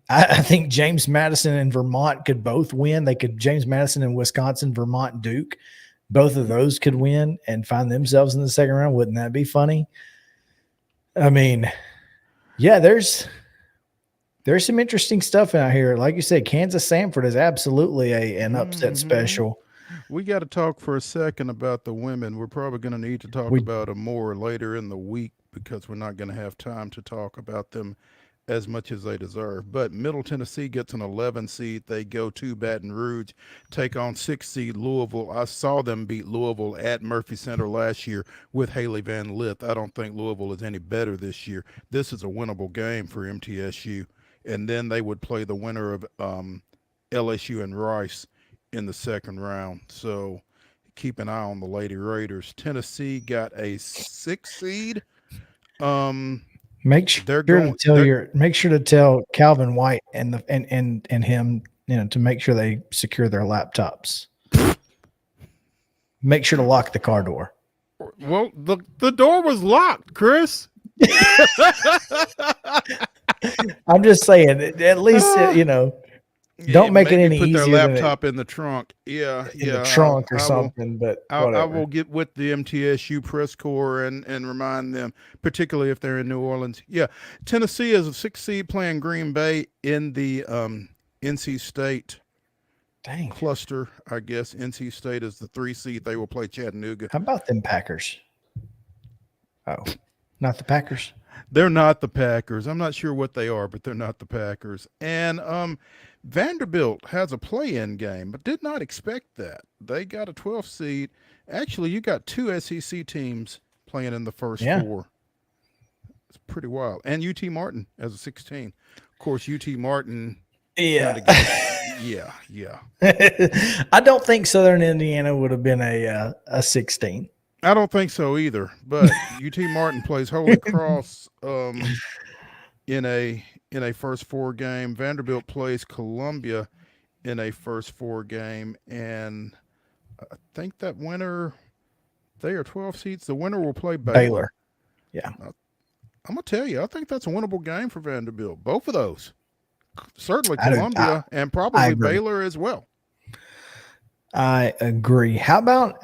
James Madison and Vermont could both win. James Madison and Wisconsin, Vermont, Duke, both of those could win and find themselves in the second round. Wouldn't that be funny? I mean, yeah, there's some interesting stuff out here. Like you said, Kansas Samford is absolutely an upset special. We got to talk for a second about the women. We're probably going to need to talk about them more later in the week because we're not going to have time to talk about them as much as they deserve. But Middle Tennessee gets an 11 seed. They go to Baton Rouge, take on 6 seed Louisville. I saw them beat Louisville at Murphy Center last year with Haley Van Lith. I don't think Louisville is any better this year. This is a winnable game for MTSU. And then they would play the winner of LSU and Rice in the second round. So keep an eye on the Lady Raiders. Tennessee got a 6 seed. Make sure to tell Calvin White and him, to make sure they secure their laptops. Make sure to lock the car door. Well, the door was locked, Chris. I'm just saying, at least don't make it any easier. Put their laptop in the trunk. Yeah, in the trunk or something. But I will get with the MTSU press corps and remind them, particularly if they're in New Orleans. Yeah, Tennessee is a 6 seed playing Green Bay in the NC State cluster. I guess NC State is the 3 seed. They will play Chattanooga. How about them Packers? Oh, not the Packers. They're not the Packers. I'm not sure what they are, but they're not the Packers. And Vanderbilt has a play-in game, but did not expect that. They got a 12 seed. Actually, you got 2 SEC teams playing in the first 4. It's pretty wild. And UT Martin as a 16. Of course, UT Martin. Yeah. Yeah. I don't think Southern Indiana would have been a 16. I don't think so either, but UT Martin plays Holy Cross in a first 4 game. Vanderbilt plays Columbia in a first 4 game, and I think that winner, they are 12 seats. The winner will play Baylor. Yeah. I'm going to tell you, I think that's a winnable game for Vanderbilt. Both of those. Certainly Columbia and probably Baylor as well. I agree. How about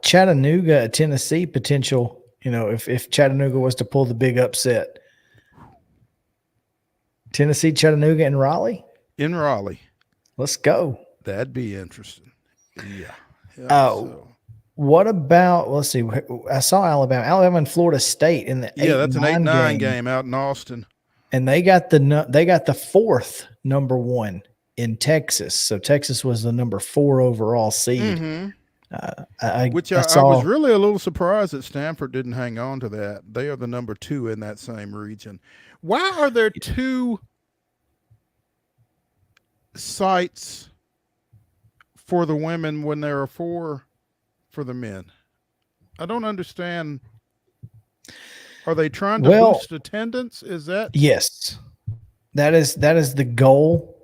Chattanooga, Tennessee potential? If Chattanooga was to pull the big upset, Tennessee, Chattanooga, and Raleigh. In Raleigh, let's go. That'd be interesting. Yeah. What about? Let's see. I saw Alabama and Florida State in the that's an 8-9 game out in Austin, and they got the 4th number 1 in Texas. So Texas was the number 4 overall seed. Mm-hmm. I was really a little surprised that Stanford didn't hang on to that. They are the number 2 in that same region. Why are there 2 sites for the women when there are 4 for the men? I don't understand. Are they trying to boost attendance? Is that? Yes. That is the goal.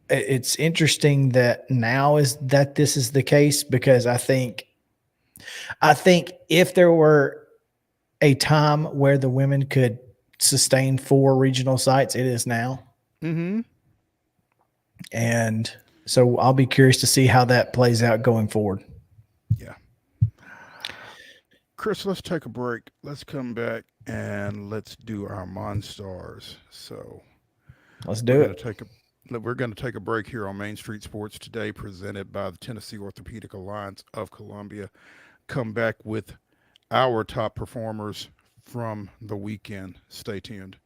It's interesting that now this is the case, because I think if there were a time where the women could sustain 4 regional sites, it is now. Mm-hmm. And so I'll be curious to see how that plays out going forward. Yeah. Chris, let's take a break. Let's come back and let's do our MON-STARS. So let's do it. We're going to take a break here on Main Street Sports Today, presented by the Tennessee Orthopedic Alliance of Columbia. Come back with our top performers from the weekend. Stay tuned.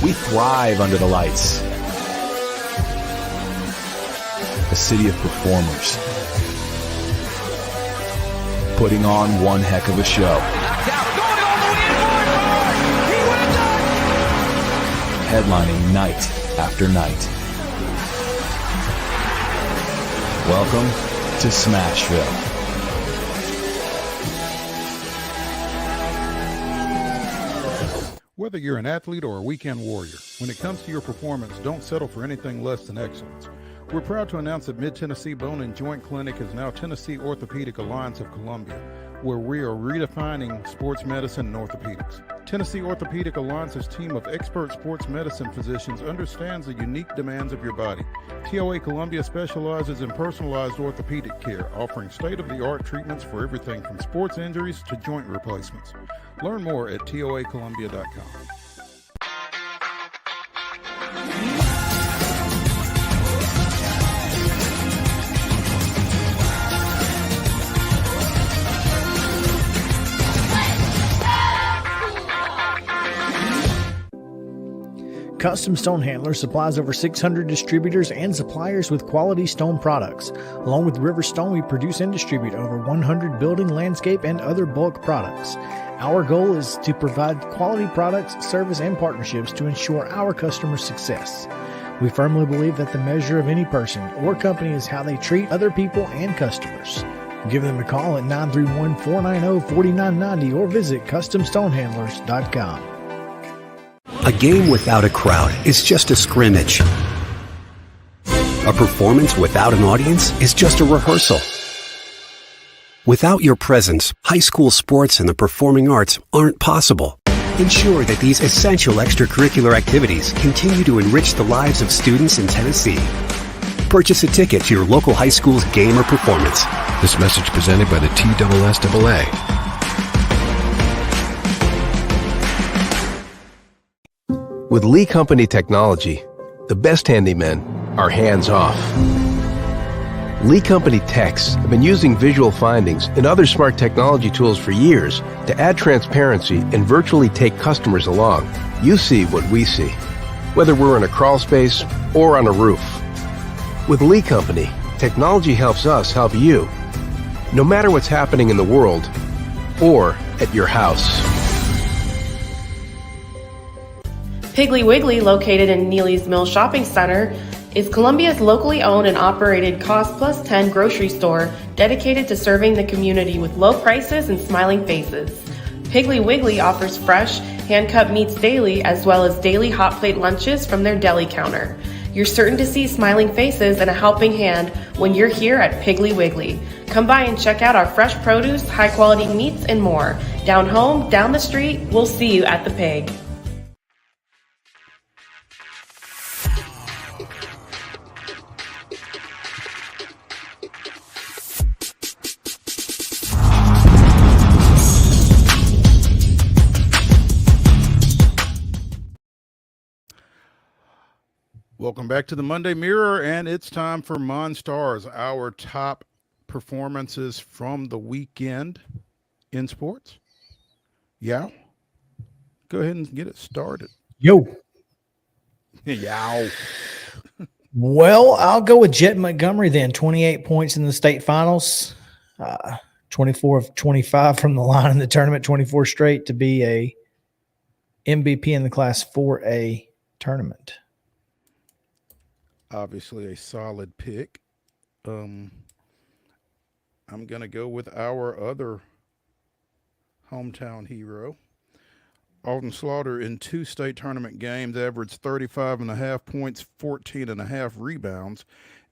We thrive under the lights. A city of performers, putting on one heck of a show. Headlining night after night. Welcome to Smashville. Whether you're an athlete or a weekend warrior, when it comes to your performance, don't settle for anything less than excellence. We're proud to announce that Mid-Tennessee Bone and Joint Clinic is now Tennessee Orthopedic Alliance of Columbia, where we are redefining sports medicine and orthopedics. Tennessee Orthopedic Alliance's team of expert sports medicine physicians understands the unique demands of your body. TOA Columbia specializes in personalized orthopedic care, offering state-of-the-art treatments for everything from sports injuries to joint replacements. Learn more at toacolumbia.com. Custom Stone Handler supplies over 600 distributors and suppliers with quality stone products. Along with River Stone, we produce and distribute over 100 building, landscape, and other bulk products. Our goal is to provide quality products, service, and partnerships to ensure our customers' success. We firmly believe that the measure of any person or company is how they treat other people and customers. Give them a call at 931-490-4990 or visit CustomStonehandlers.com. A game without a crowd is just a scrimmage. A performance without an audience is just a rehearsal. Without your presence, high school sports and the performing arts aren't possible. Ensure that these essential extracurricular activities continue to enrich the lives of students in Tennessee. Purchase a ticket to your local high school's game or performance. This message presented by the TSSAA. With Lee Company technology, the best handymen are hands-off. Lee Company techs have been using visual findings and other smart technology tools for years to add transparency and virtually take customers along. You see what we see, whether we're in a crawl space or on a roof. With Lee Company, technology helps us help you, no matter what's happening in the world or at your house. Piggly Wiggly, located in Neely's Mill Shopping Center, is Columbia's locally owned and operated Cost Plus 10 grocery store dedicated to serving the community with low prices and smiling faces. Piggly Wiggly offers fresh, hand-cut meats daily, as well as daily hot plate lunches from their deli counter. You're certain to see smiling faces and a helping hand when you're here at Piggly Wiggly. Come by and check out our fresh produce, high-quality meats, and more. Down home, down the street, we'll see you at the Pig. Welcome back to the Monday Mirror, and it's time for MON-STARS, our top performances from the weekend in sports. Yeah. Go ahead and get it started. Yo. Yow. Well, I'll go with Jet Montgomery then. 28 points in the state finals, 24 of 25 from the line in the tournament, 24 straight to be a MVP in the Class 4A tournament. Obviously a solid pick. I'm going to go with our other hometown hero. Alden Slaughter in 2 state tournament games averaged 35.5 points, 14.5 rebounds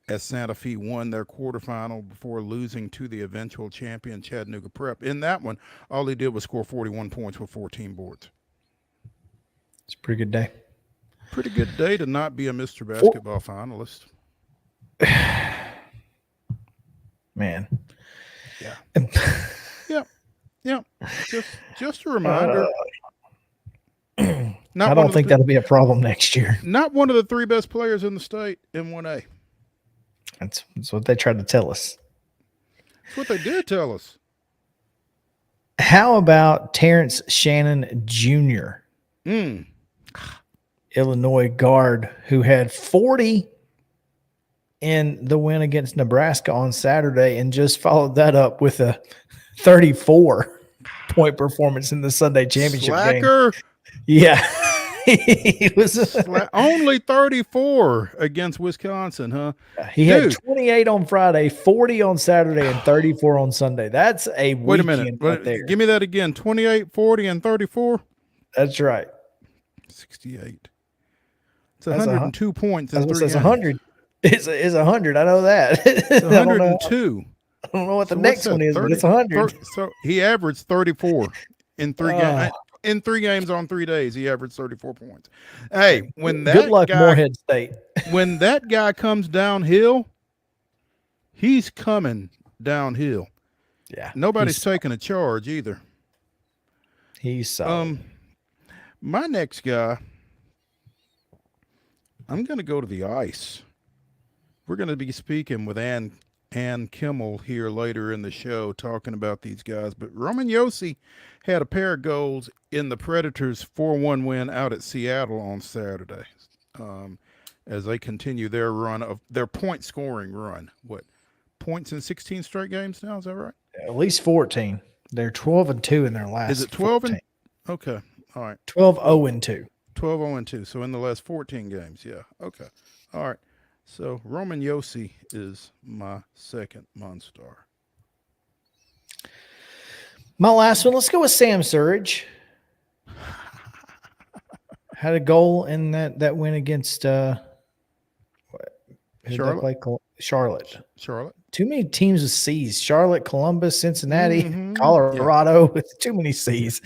as Santa Fe won their quarterfinal before losing to the eventual champion Chattanooga Prep. In that one, all he did was score 41 points with 14 boards. It's a pretty good day. Pretty good day to not be a Mr. Basketball finalist. Man. Yeah. Yeah. Just a reminder. I don't think that'll be a problem next year. Not one of the 3 best players in the state in 1A. That's what they tried to tell us. That's what they did tell us. How about Terrence Shannon Jr., Illinois guard, who had 40 in the win against Nebraska on Saturday and just followed that up with a 34-point performance in the Sunday championship game. Yeah. He was only 34 against Wisconsin, huh? He had 28 on Friday, 40 on Saturday, and 34 on Sunday. That's a weekend. Wait a minute. Right there. Give me that again. 28, 40, and 34? That's right. 68. It's 102 points in 3 games. 100. It's 100. I know that. It's 102. I don't know what the next one is, but it's 100. So he averaged 34 in 3 games. In 3 games on 3 days, he averaged 34 points. Hey, when that good luck, Morehead State. When that guy comes downhill, he's coming downhill. Yeah, nobody's taking a charge either. He's solid. My next guy, I'm going to go to the ice. We're going to be speaking with Ann KIMMEL here later in the show talking about these guys. But Roman Yossi had a pair of goals in the Predators' 4-1 win out at Seattle on Saturday as they continue their run of their point scoring run. What, points in 16 straight games now? Is that right? At least 14. They're 12-2 in their last. Is it 12 14. Okay. All right. 12-0-2. 12-0-2. So in the last 14 games. Yeah. Okay. All right. So Roman Yossi is my second MON-STAR. My last one, let's go with Sam Surridge. Had a goal in that win against Charlotte. Too many teams with C's. Charlotte, Columbus, Cincinnati, Colorado with too many C's.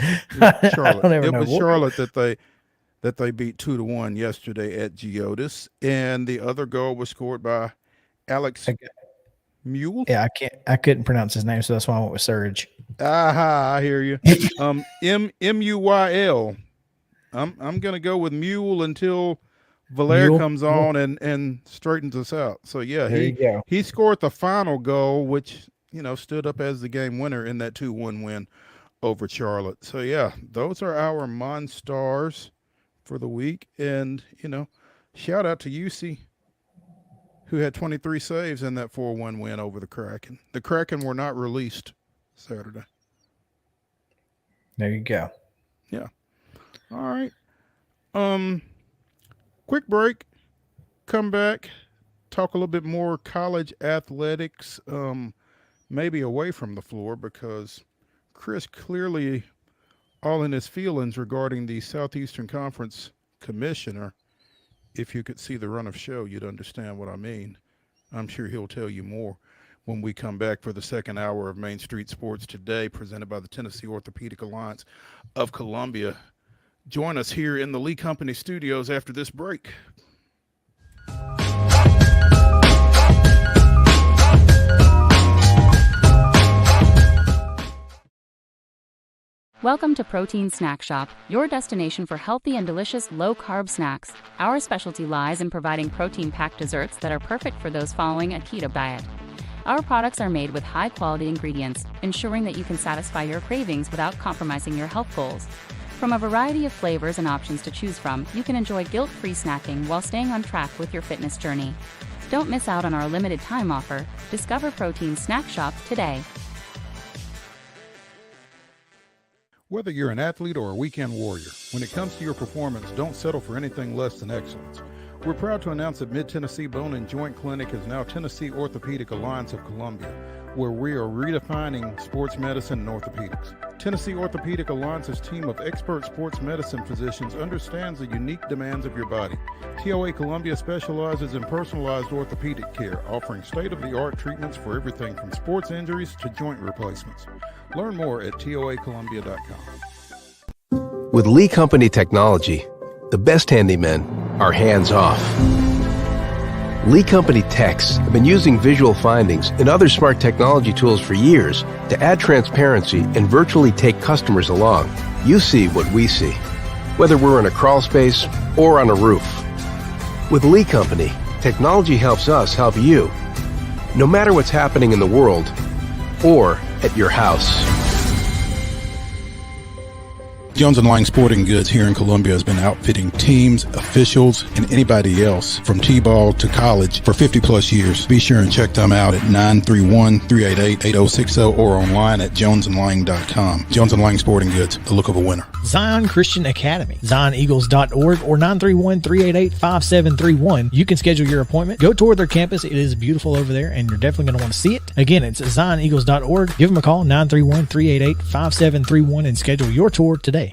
Charlotte. It was Charlotte that they beat 2-1 yesterday at Geodis, and the other goal was scored by Alex Mule. Yeah, I couldn't pronounce his name, so that's why I went with Surridge. I hear you. Muyl. I'm gonna go with Mule until Valère comes on and straightens us out. So yeah, he scored the final goal, which stood up as the game winner in that 2-1 win over Charlotte. So yeah, those are our MON-STARS for the week. And, shout out to UC, who had 23 saves in that 4-1 win over the Kraken. The Kraken were not released Saturday. There you go. Yeah. All right. Quick break. Come back. Talk a little bit more college athletics, maybe away from the floor, because Chris clearly all in his feelings regarding the Southeastern Conference commissioner. If you could see the run of show, you'd understand what I mean. I'm sure he'll tell you more when we come back for the second hour of Main Street Sports Today, presented by the Tennessee Orthopedic Alliance of Columbia. Join us here in the Lee Company studios after this break. Welcome to Protein Snack Shop, your destination for healthy and delicious low-carb snacks. Our specialty lies in providing protein-packed desserts that are perfect for those following a keto diet. Our products are made with high-quality ingredients, ensuring that you can satisfy your cravings without compromising your health goals. From a variety of flavors and options to choose from, you can enjoy guilt-free snacking while staying on track with your fitness journey. Don't miss out on our limited time offer. Discover Protein Snack Shop today. Whether you're an athlete or a weekend warrior, when it comes to your performance, don't settle for anything less than excellence. We're proud to announce that Mid-Tennessee Bone and Joint Clinic is now Tennessee Orthopedic Alliance of Columbia, where we are redefining sports medicine and orthopedics. Tennessee Orthopedic Alliance's team of expert sports medicine physicians understands the unique demands of your body. TOA Columbia specializes in personalized orthopedic care, offering state-of-the-art treatments for everything from sports injuries to joint replacements. Learn more at toacolumbia.com. With Lee Company technology, the best handymen are hands-off. Lee Company techs have been using visual findings and other smart technology tools for years to add transparency and virtually take customers along. You see what we see, whether we're in a crawl space or on a roof. With Lee Company, technology helps us help you, no matter what's happening in the world or at your house. Jones & Lang Sporting Goods here in Columbia has been outfitting teams, officials, and anybody else from T-ball to college for 50 plus years. Be sure and check them out at 931-388-8060 or online at jonesandlang.com. Jones & Lang Sporting Goods, the look of a winner. Zion Christian Academy, zioneagles.org or 931-388-5731. You can schedule your appointment. Go tour their campus. It is beautiful over there, and you're definitely going to want to see it. Again, it's zioneagles.org. Give them a call, 931-388-5731, and schedule your tour today.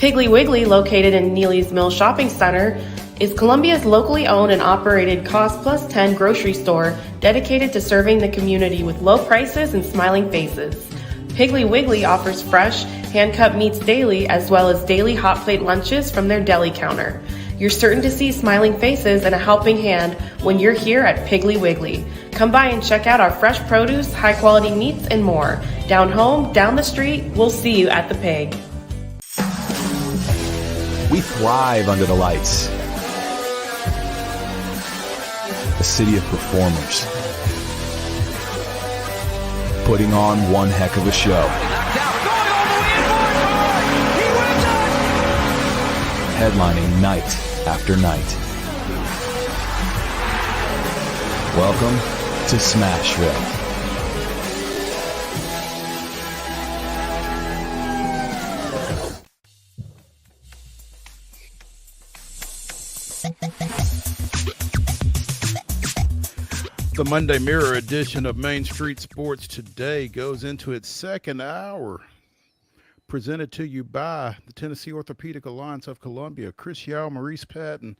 Piggly Wiggly, located in Neely's Mill Shopping Center, is Columbia's locally owned and operated Cost Plus 10 grocery store dedicated to serving the community with low prices and smiling faces. Piggly Wiggly offers fresh, hand-cut meats daily, as well as daily hot plate lunches from their deli counter. You're certain to see smiling faces and a helping hand when you're here at Piggly Wiggly. Come by and check out our fresh produce, high-quality meats, and more. Down home, down the street, we'll see you at the Pig. We thrive under the lights. A city of performers. Putting on one heck of a show. Headlining night after night. Welcome to Smashville. The Monday Mirror edition of Main Street Sports Today goes into its second hour. Presented to you by the Tennessee Orthopedic Alliance of Columbia, Chris Yao, Maurice Patton.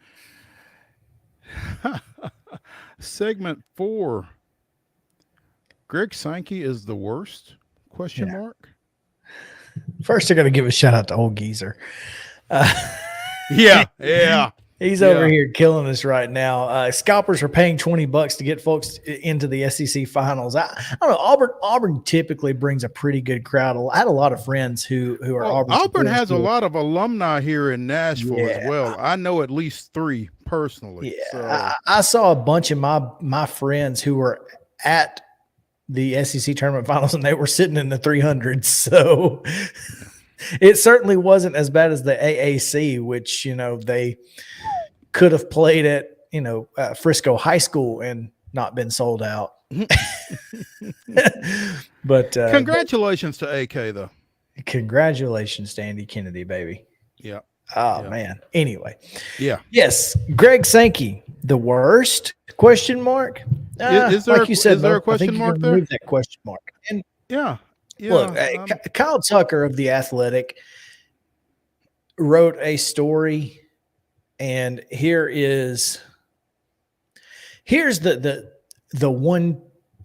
Segment 4. Greg Sankey is the worst? Question mark. First, I got to give a shout out to old geezer. Yeah. He's over here killing us right now. Scalpers are paying $20 to get folks into the SEC finals. I don't know. Auburn typically brings a pretty good crowd. I had a lot of friends who are Auburn. Auburn has a lot of alumni here in Nashville as well. I know at least 3 personally. Yeah, so. I saw a bunch of my friends who were at the SEC tournament finals, and they were sitting in the 300s. So it certainly wasn't as bad as the AAC, which, they could have played at, Frisco High School and not been sold out. But congratulations to AK, though. Congratulations to Andy Kennedy, baby. Yeah. Oh, man. Anyway. Yeah. Yes. Greg Sankey, the worst? Question mark? Is there, like you said, is there a question mark there? Remove that question mark. And yeah. Look, Kyle Tucker of The Athletic wrote a story, and here's the one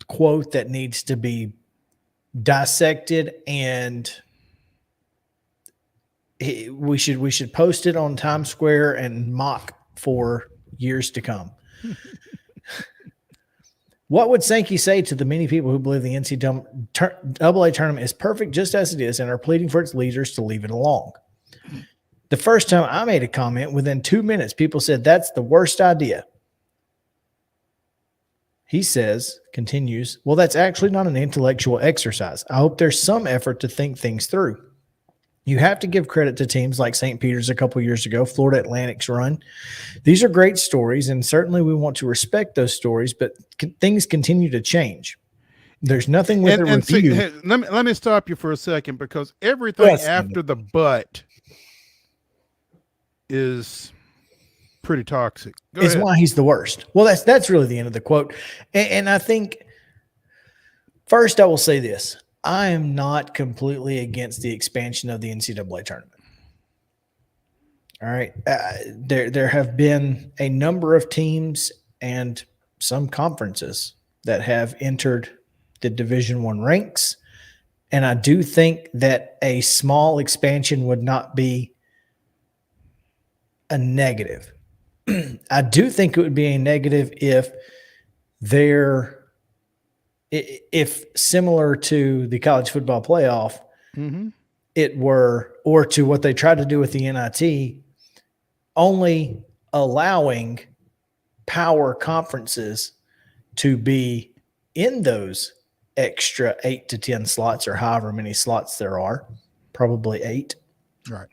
quote that needs to be dissected, and we should post it on Times Square and mock for years to come. What would Sankey say to the many people who believe the NCAA tournament is perfect just as it is and are pleading for its leaders to leave it alone? The first time I made a comment, within 2 minutes, people said that's the worst idea. He continues, well, that's actually not an intellectual exercise. I hope there's some effort to think things through. You have to give credit to teams like St. Peter's a couple years ago, Florida Atlantic's run. These are great stories, and certainly we want to respect those stories, but things continue to change. There's nothing with a review. See, hey, let me stop you for a second, because everything after the but is pretty toxic. It's why he's the worst. Well, that's really the end of the quote. And I think first I will say this. I am not completely against the expansion of the NCAA tournament. All right. There have been a number of teams and some conferences that have entered the Division I ranks. And I do think that a small expansion would not be a negative. I do think it would be a negative if similar to the college football playoff, it were, or to what they tried to do with the NIT, only allowing power conferences to be in those extra 8 to 10 slots, or however many slots there are, probably 8. Right.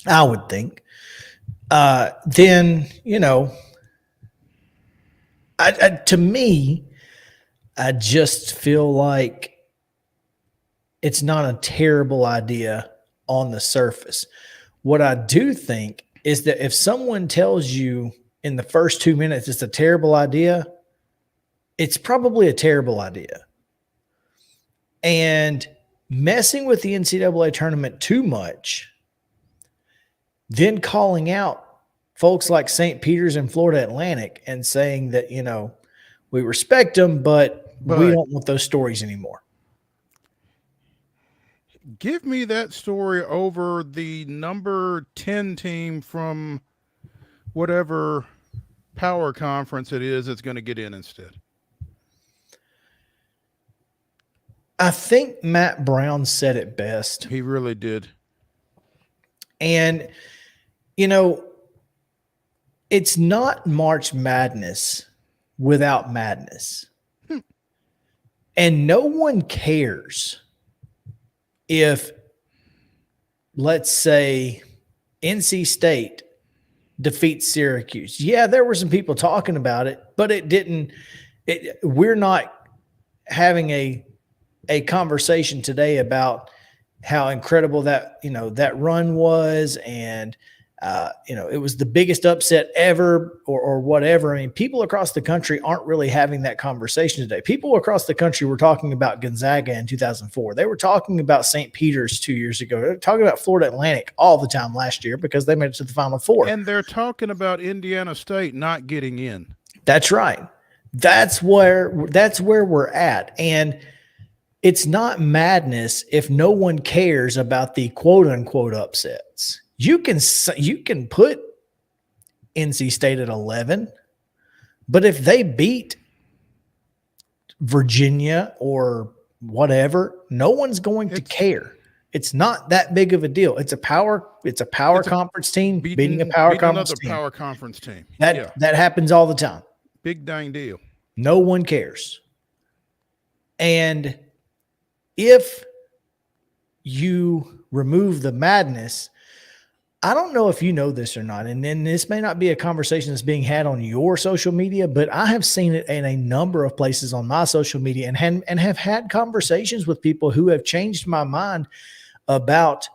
I would think. Then, to me, I just feel like it's not a terrible idea on the surface. What I do think is that if someone tells you in the first 2 minutes it's a terrible idea, it's probably a terrible idea. And messing with the NCAA tournament too much, then calling out folks like St. Peter's and Florida Atlantic and saying that, we respect them, but we don't want those stories anymore. Give me that story over the number 10 team from whatever power conference it is that's going to get in instead. I think Matt Brown said it best. He really did. And, it's not March Madness without madness. And no one cares if, let's say, NC State defeats Syracuse. Yeah, there were some people talking about it, but we're not having a conversation today about how incredible that run was, and it was the biggest upset ever, or whatever. I mean, people across the country aren't really having that conversation today. People across the country were talking about Gonzaga in 2004. They were talking about St. Peter's 2 years ago. They're talking about Florida Atlantic all the time last year because they made it to the Final Four. And they're talking about Indiana State not getting in. That's right. That's where we're at. And it's not madness if no one cares about the quote unquote upsets. You can put NC State at 11, but if they beat Virginia or whatever, no one's going to care. It's not that big of a deal. It's a power conference team beating a power conference team. Power conference team. That happens all the time. Big dang deal. No one cares. And if you remove the madness, I don't know if you know this or not, and then this may not be a conversation that's being had on your social media, but I have seen it in a number of places on my social media, and have had conversations with people who have changed my mind about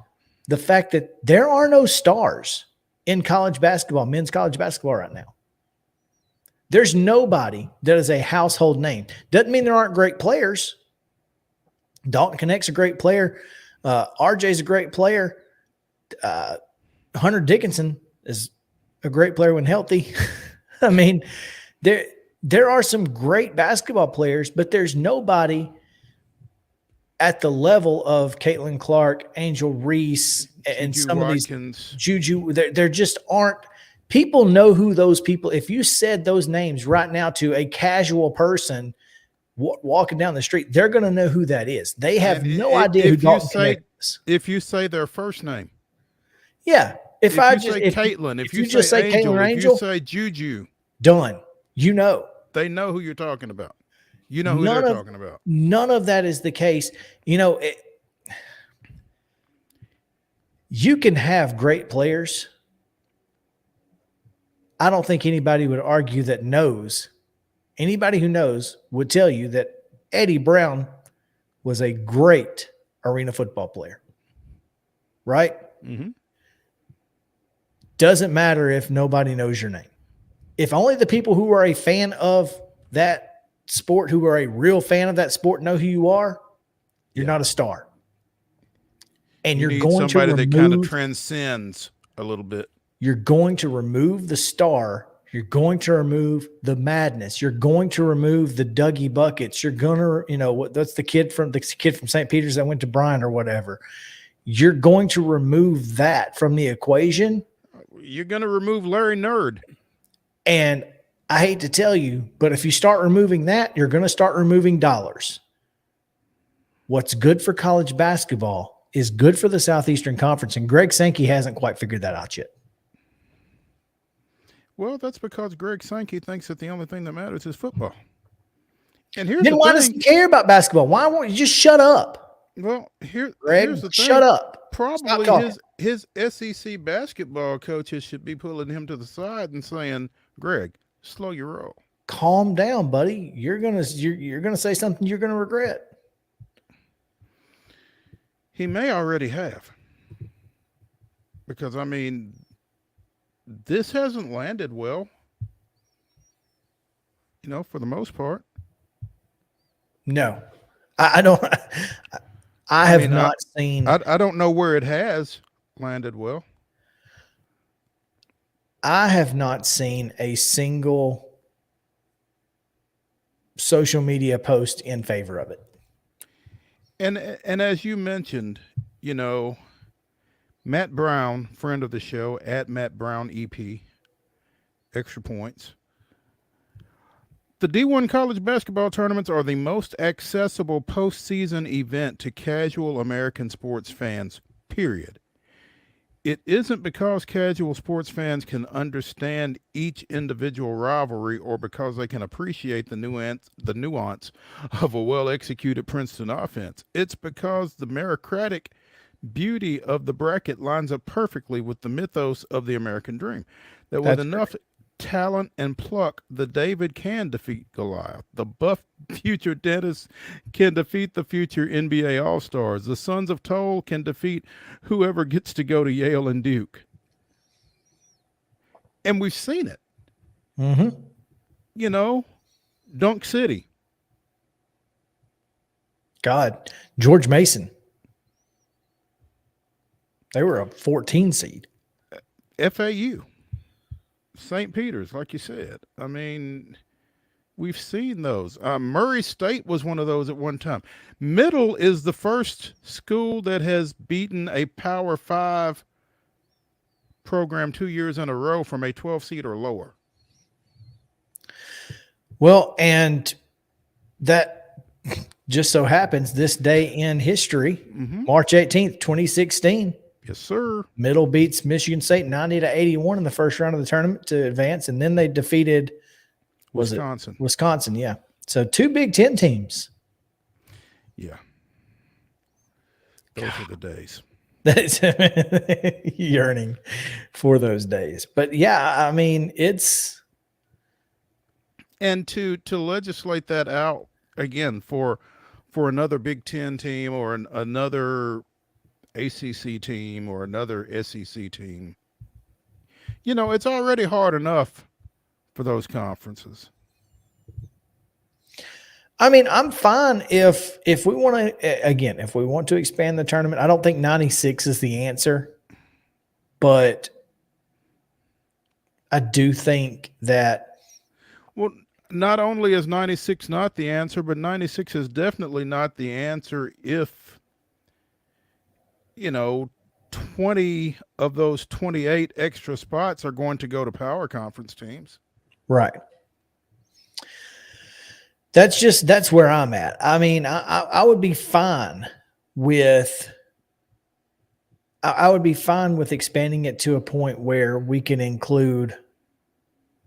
the fact that there are no stars in college basketball, men's college basketball right now. There's nobody that is a household name. Doesn't mean there aren't great players. Dalton Connect's a great player. RJ's a great player. Hunter Dickinson is a great player when healthy. I mean, there are some great basketball players, but there's nobody at the level of Caitlin Clark, Angel Reese, and Juju some Watkins. of these Juju. There just aren't. People know who those people. If you said those names right now to a casual person walking down the street, they're going to know who that is. They have no idea who Dalton Connect is. If you say their first name. Yeah. If you say Caitlin, if you just say Angel, if you say Juju, done. They know who you're talking about. You know who they're talking about. None of that is the case. You can have great players. I don't think anybody would argue that knows. Anybody who knows would tell you that Eddie Brown was a great arena football player, right? Mm-hmm. Doesn't matter if nobody knows your name. If only the people who are a fan of that sport, who are a real fan of that sport, know who you are, you're not a star. And You you're need going somebody to that kind of remove, transcends a little bit. you're going to remove the star. You're going to remove the madness. You're going to remove the Dougie buckets. You're going to, that's the kid from St. Peter's that went to Bryan or whatever. You're going to remove that from the equation. You're going to remove Larry Nerd. And I hate to tell you, but if you start removing that, you're going to start removing dollars. What's good for college basketball is good for the Southeastern Conference, and Greg Sankey hasn't quite figured that out yet. Well, that's because Greg Sankey thinks that the only thing that matters is football. And here's Then why does he care about basketball? Why won't you just shut up? Well, Greg, here's the thing. shut up. Probably his SEC basketball coaches should be pulling him to the side and saying, Greg, slow your roll. Calm down, buddy. You're gonna say something you're gonna regret. He may already have. Because, I mean, this hasn't landed well, for the most part. No, I don't. I have not seen. I don't know where it has landed well. I have not seen a single social media post in favor of it. And as you mentioned, Matt Brown, friend of the show, at Matt Brown EP, extra points. The D1 college basketball tournaments are the most accessible postseason event to casual American sports fans, period. It isn't because casual sports fans can understand each individual rivalry or because they can appreciate the nuance of a well-executed Princeton offense. It's because the meritocratic beauty of the bracket lines up perfectly with the mythos of the American dream. That with enough talent and pluck, the David can defeat Goliath. The buff future Dennis can defeat the future NBA All-Stars. The Sons of Toll can defeat whoever gets to go to Yale and Duke. And we've seen it. Mm-hmm. Dunk City. God, George Mason. They were a 14 seed. FAU. St. Peter's, like you said. I mean, we've seen those. Murray State was one of those at one time. Middle is the first school that has beaten a Power 5 program 2 years in a row from a 12 seed or lower. Well, and that just so happens this day in history, March 18th, 2016. Yes, sir. Middle beats Michigan State 90-81 in the first round of the tournament to advance, and then they defeated Wisconsin, yeah. So 2 Big Ten teams. Yeah. Those are the days. That's yearning for those days. But yeah, I mean, it's and to legislate that out again for another Big Ten team or another ACC team or another SEC team. It's already hard enough for those conferences. I mean, I'm fine if we want to, again, if we want to expand the tournament. I don't think 96 is the answer, but I do think that. Well, not only is 96 not the answer, but 96 is definitely not the answer if 20 of those 28 extra spots are going to go to power conference teams. Right. That's where I'm at. I mean, I would be fine with expanding it to a point where we can include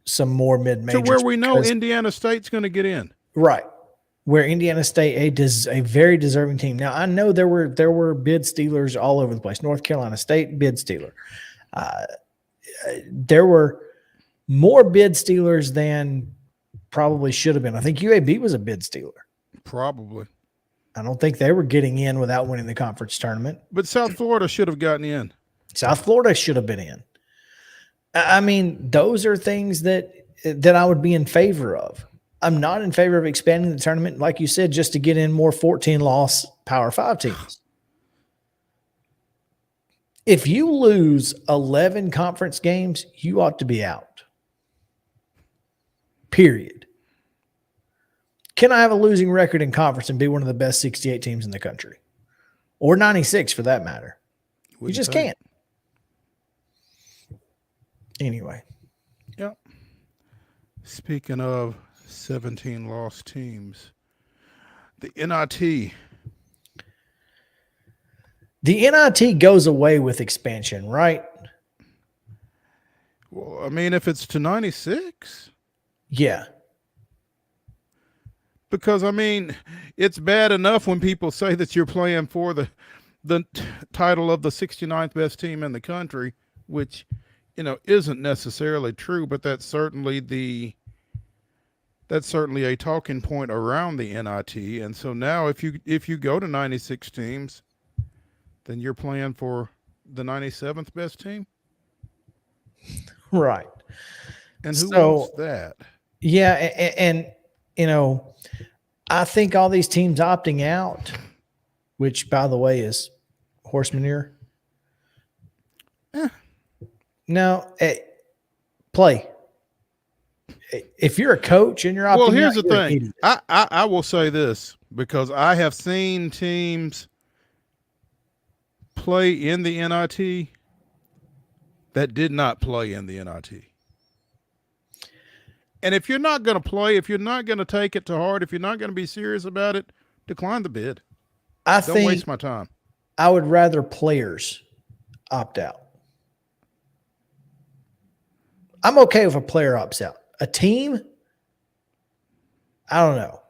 some more mid-majors. To where we know Indiana State's going to get in. Right. where Indiana State a very deserving team. Now I know there were bid stealers all over the place. North Carolina State bid stealer. There were more bid stealers than probably should have been. I think UAB was a bid stealer. Probably. I don't think they were getting in without winning the conference tournament. But South Florida should have gotten in. South Florida should have been in. I mean, those are things that I would be in favor of. I'm not in favor of expanding the tournament, like you said, just to get in more 14-loss Power 5 teams. If you lose 11 conference games, you ought to be out. Period. Can I have a losing record in conference and be one of the best 68 teams in the country? Or 96 for that matter. You just can't. Anyway. Yep. Speaking of 17 lost teams, the NIT. The NIT goes away with expansion, right? Well, I mean, if it's to 96. Yeah. Because, I mean, it's bad enough when people say that you're playing for the title of the 69th best team in the country, which, you know, isn't necessarily true, but that's certainly a talking point around the NIT. And so now if you go to 96 teams, then you're playing for the 97th best team. Right. And who wants that? Yeah. And you know, I think all these teams opting out, which by the way is horse manure. No, play. If you're a coach and you're opting out, well, here's the thing. I will say this because I have seen teams play in the NIT that did not play in the NIT. And if you're not going to play, if you're not going to take it to heart, if you're not going to be serious about it, decline the bid. Don't waste my time. I would rather players opt out. I'm okay if a player opts out. A team, I don't know.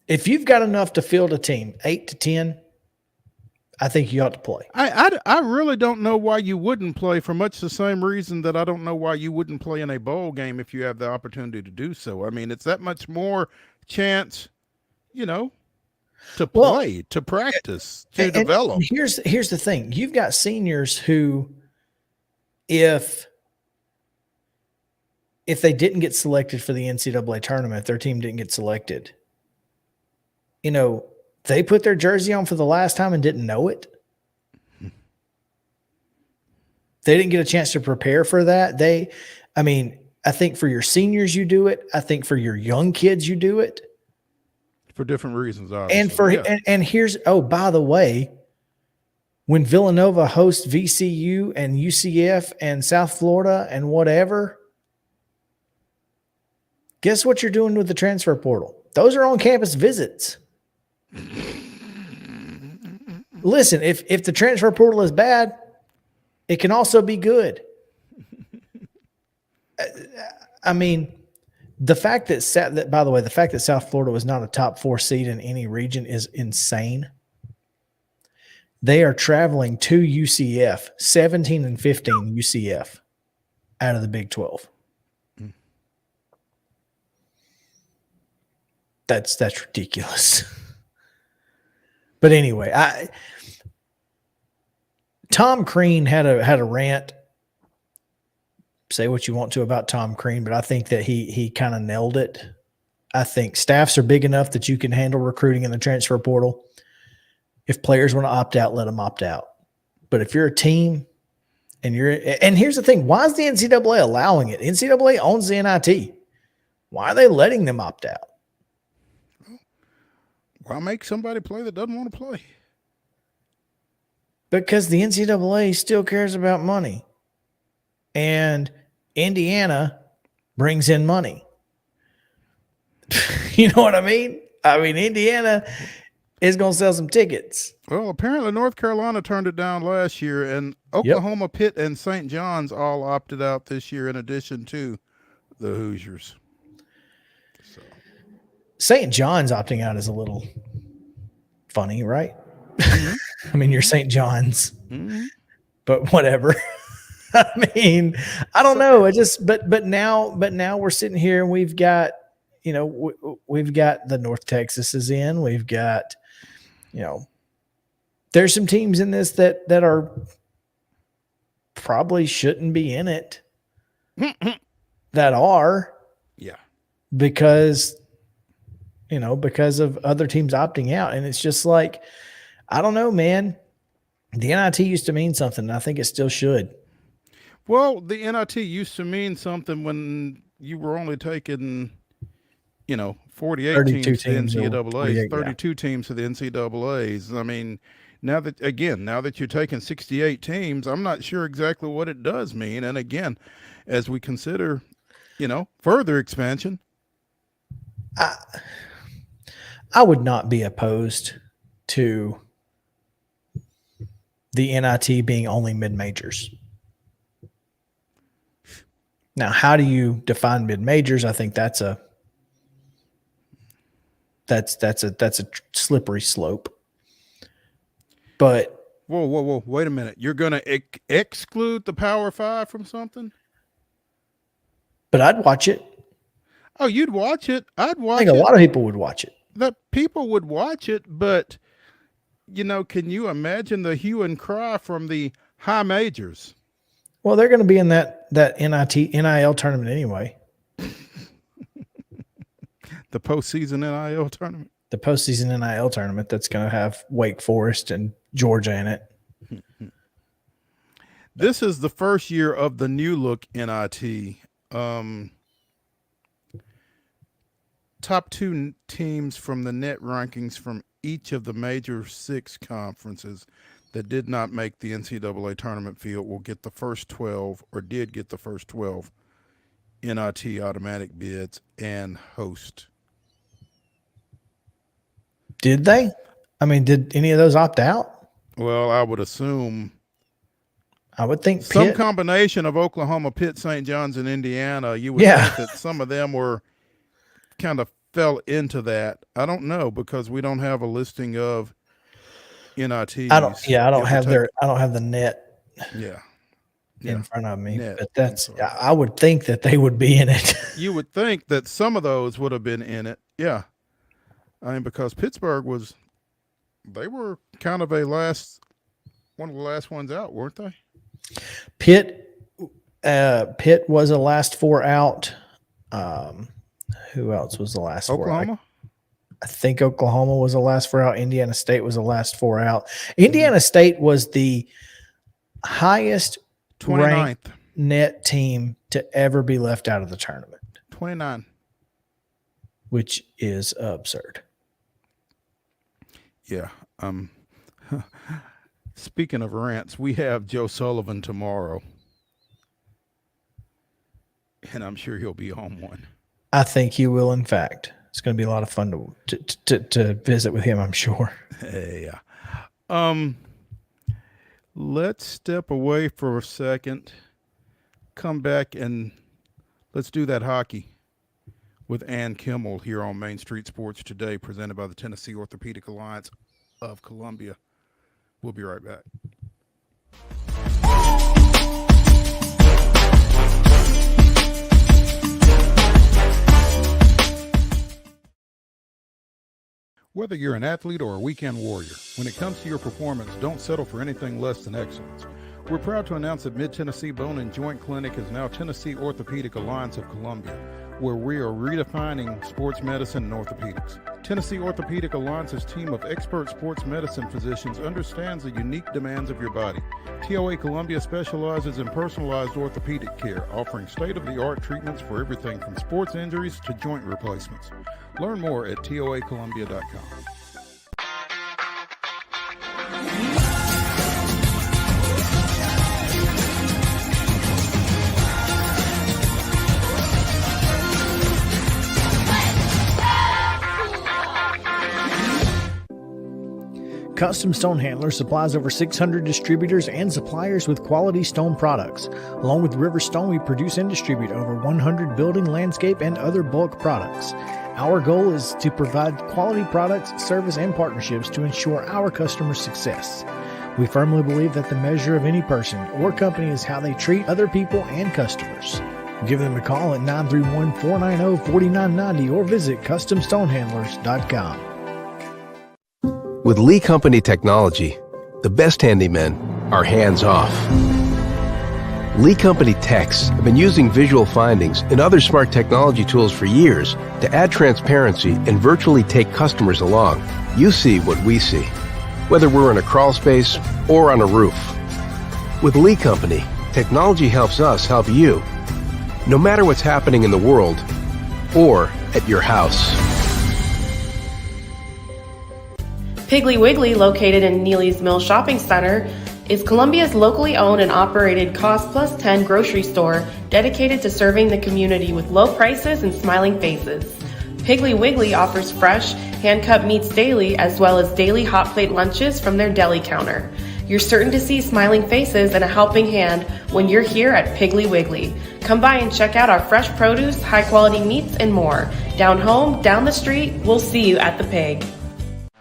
If you've got enough to field a team, 8 to 10, I think you ought to play. I really don't know why you wouldn't play for much the same reason that I don't know why you wouldn't play in a bowl game if you have the opportunity to do so. I mean, it's that much more chance, you know, to play, to practice, to develop. And here's the thing. You've got seniors who, if they didn't get selected for the NCAA tournament, if their team didn't get selected, you know, they put their jersey on for the last time and didn't know it. They didn't get a chance to prepare for that. I think for your seniors, you do it. I think for your young kids, you do it. For different reasons, obviously. And here's, by the way, when Villanova hosts VCU and UCF and South Florida and whatever, guess what you're doing with the transfer portal? Those are on-campus visits. Listen, if the transfer portal is bad, it can also be good. I mean, the fact that by the way, the fact that South Florida was not a top 4 seed in any region is insane. They are traveling to UCF, 17 and 15 UCF out of the Big 12. That's ridiculous. But anyway, Tom Crean had a rant. Say what you want to about Tom Crean, but I think that he kind of nailed it. I think staffs are big enough that you can handle recruiting in the transfer portal. If players want to opt out, let them opt out. But if you're a team and here's the thing, why is the NCAA allowing it? NCAA owns the NIT. Why are they letting them opt out? Why make somebody play that doesn't want to play? Because the NCAA still cares about money. And Indiana brings in money. You know what I mean? I mean, Indiana is going to sell some tickets. Well, apparently North Carolina turned it down last year, and Oklahoma, Pitt, and St. John's all opted out this year in addition to the Hoosiers. St. John's opting out is a little funny, right? I mean, you're St. John's, but whatever. I mean, I don't know. But now we're sitting here and we've got, we've got the North Texas is in. We've got, there's some teams in this that are probably shouldn't be in it that are, because of other teams opting out. And it's just like, I don't know, man. The NIT used to mean something. And I think it still should. Well, the NIT used to mean something when you were only taking, 48 teams to the NCAAs, 32 teams to the NCAAs. I mean, now that you're taking 68 teams, I'm not sure exactly what it does mean. And again, as we consider, further expansion, I would not be opposed to the NIT being only mid-majors. Now, how do you define mid-majors? I think that's a slippery slope. But whoa, wait a minute. You're going to exclude the Power Five from something? But I'd watch it. Oh, you'd watch it? I'd watch it. I think a lot of people would watch it. That people would watch it, but can you imagine the hue and cry from the high majors? Well, they're going to be in that NIL tournament anyway. The postseason NIL tournament? The postseason NIL tournament that's going to have Wake Forest and Georgia in it. This is the first year of the new look NIT. Top 2 teams from the net rankings from each of the major 6 conferences that did not make the NCAA tournament field will get the first 12, or did get the first 12 NIT automatic bids and host. Did they? I mean, did any of those opt out? Well, I would assume. I would think some combination of Oklahoma, Pitt, St. John's, and Indiana. You would think that some of them were kind of fell into that. I don't know, because we don't have a listing of NITs. I don't have the net. In front of me. But I would think that they would be in it. You would think that some of those would have been in it. Yeah. I mean, because Pittsburgh they were kind of one of the last ones out, weren't they? Pitt was the last 4 out. Who else was the last 4 out? Oklahoma? I think Oklahoma was the last 4 out. Indiana State was the last 4 out. Indiana State was the highest 29th ranked net team to ever be left out of the tournament. 29. Which is absurd. Yeah. Speaking of rants, we have Joe Sullivan tomorrow. And I'm sure he'll be on one. I think he will, in fact. It's going to be a lot of fun to visit with him, I'm sure. Yeah. Let's step away for a second. Come back and let's do that hockey with Ann Kimmel here on Main Street Sports Today, presented by the Tennessee Orthopedic Alliance of Columbia. We'll be right back. Whether you're an athlete or a weekend warrior, when it comes to your performance, don't settle for anything less than excellence. We're proud to announce that Mid-Tennessee Bone and Joint Clinic is now Tennessee Orthopedic Alliance of Columbia, where we are redefining sports medicine and orthopedics. Tennessee Orthopedic Alliance's team of expert sports medicine physicians understands the unique demands of your body. TOA Columbia specializes in personalized orthopedic care, offering state-of-the-art treatments for everything from sports injuries to joint replacements. Learn more at toacolumbia.com. Custom Stone Handler supplies over 600 distributors and suppliers with quality stone products. Along with River Stone, we produce and distribute over 100 building, landscape, and other bulk products. Our goal is to provide quality products, service, and partnerships to ensure our customers' success. We firmly believe that the measure of any person or company is how they treat other people and customers. Give them a call at 931-490-4990 or visit CustomStonehandlers.com. With Lee Company technology, the best handymen are hands-off. Lee Company techs have been using visual findings and other smart technology tools for years to add transparency and virtually take customers along. You see what we see, whether we're in a crawl space or on a roof. With Lee Company, technology helps us help you, no matter what's happening in the world or at your house. Piggly Wiggly, located in Neely's Mill Shopping Center, is Columbia's locally owned and operated Cost Plus 10 grocery store dedicated to serving the community with low prices and smiling faces. Piggly Wiggly offers fresh, hand-cut meats daily, as well as daily hot plate lunches from their deli counter. You're certain to see smiling faces and a helping hand when you're here at Piggly Wiggly. Come by and check out our fresh produce, high-quality meats, and more. Down home, down the street, we'll see you at the Pig.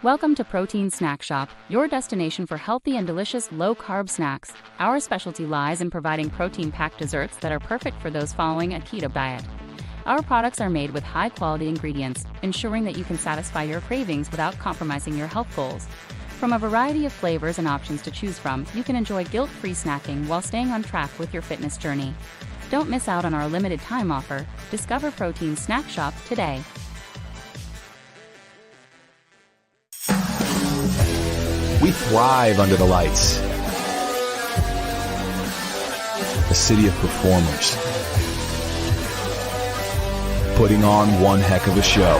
Welcome to Protein Snack Shop, your destination for healthy and delicious low-carb snacks. Our specialty lies in providing protein-packed desserts that are perfect for those following a keto diet. Our products are made with high-quality ingredients, ensuring that you can satisfy your cravings without compromising your health goals. From a variety of flavors and options to choose from, you can enjoy guilt-free snacking while staying on track with your fitness journey. Don't miss out on our limited time offer. Discover Protein Snack Shop today. We thrive under the lights. A city of performers. Putting on one heck of a show.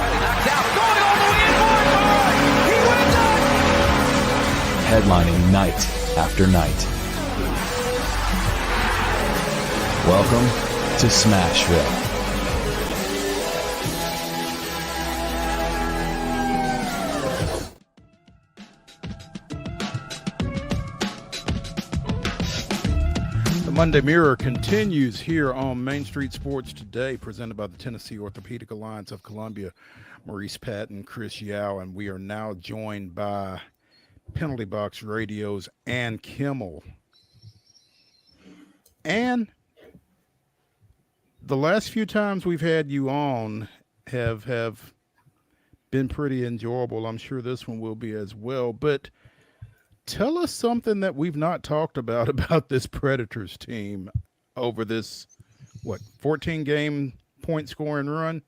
Headlining night after night. Welcome to Smashville. Monday Mirror continues here on Main Street Sports Today, presented by the Tennessee Orthopedic Alliance of Columbia. Maurice Patton, Chris Yao, and we are now joined by Penalty Box Radio's and KIMMEL. And the last few times we've had you on have been pretty enjoyable. I'm sure this one will be as well, but tell us something that we've not talked about this Predators team over this, 14-game point scoring run?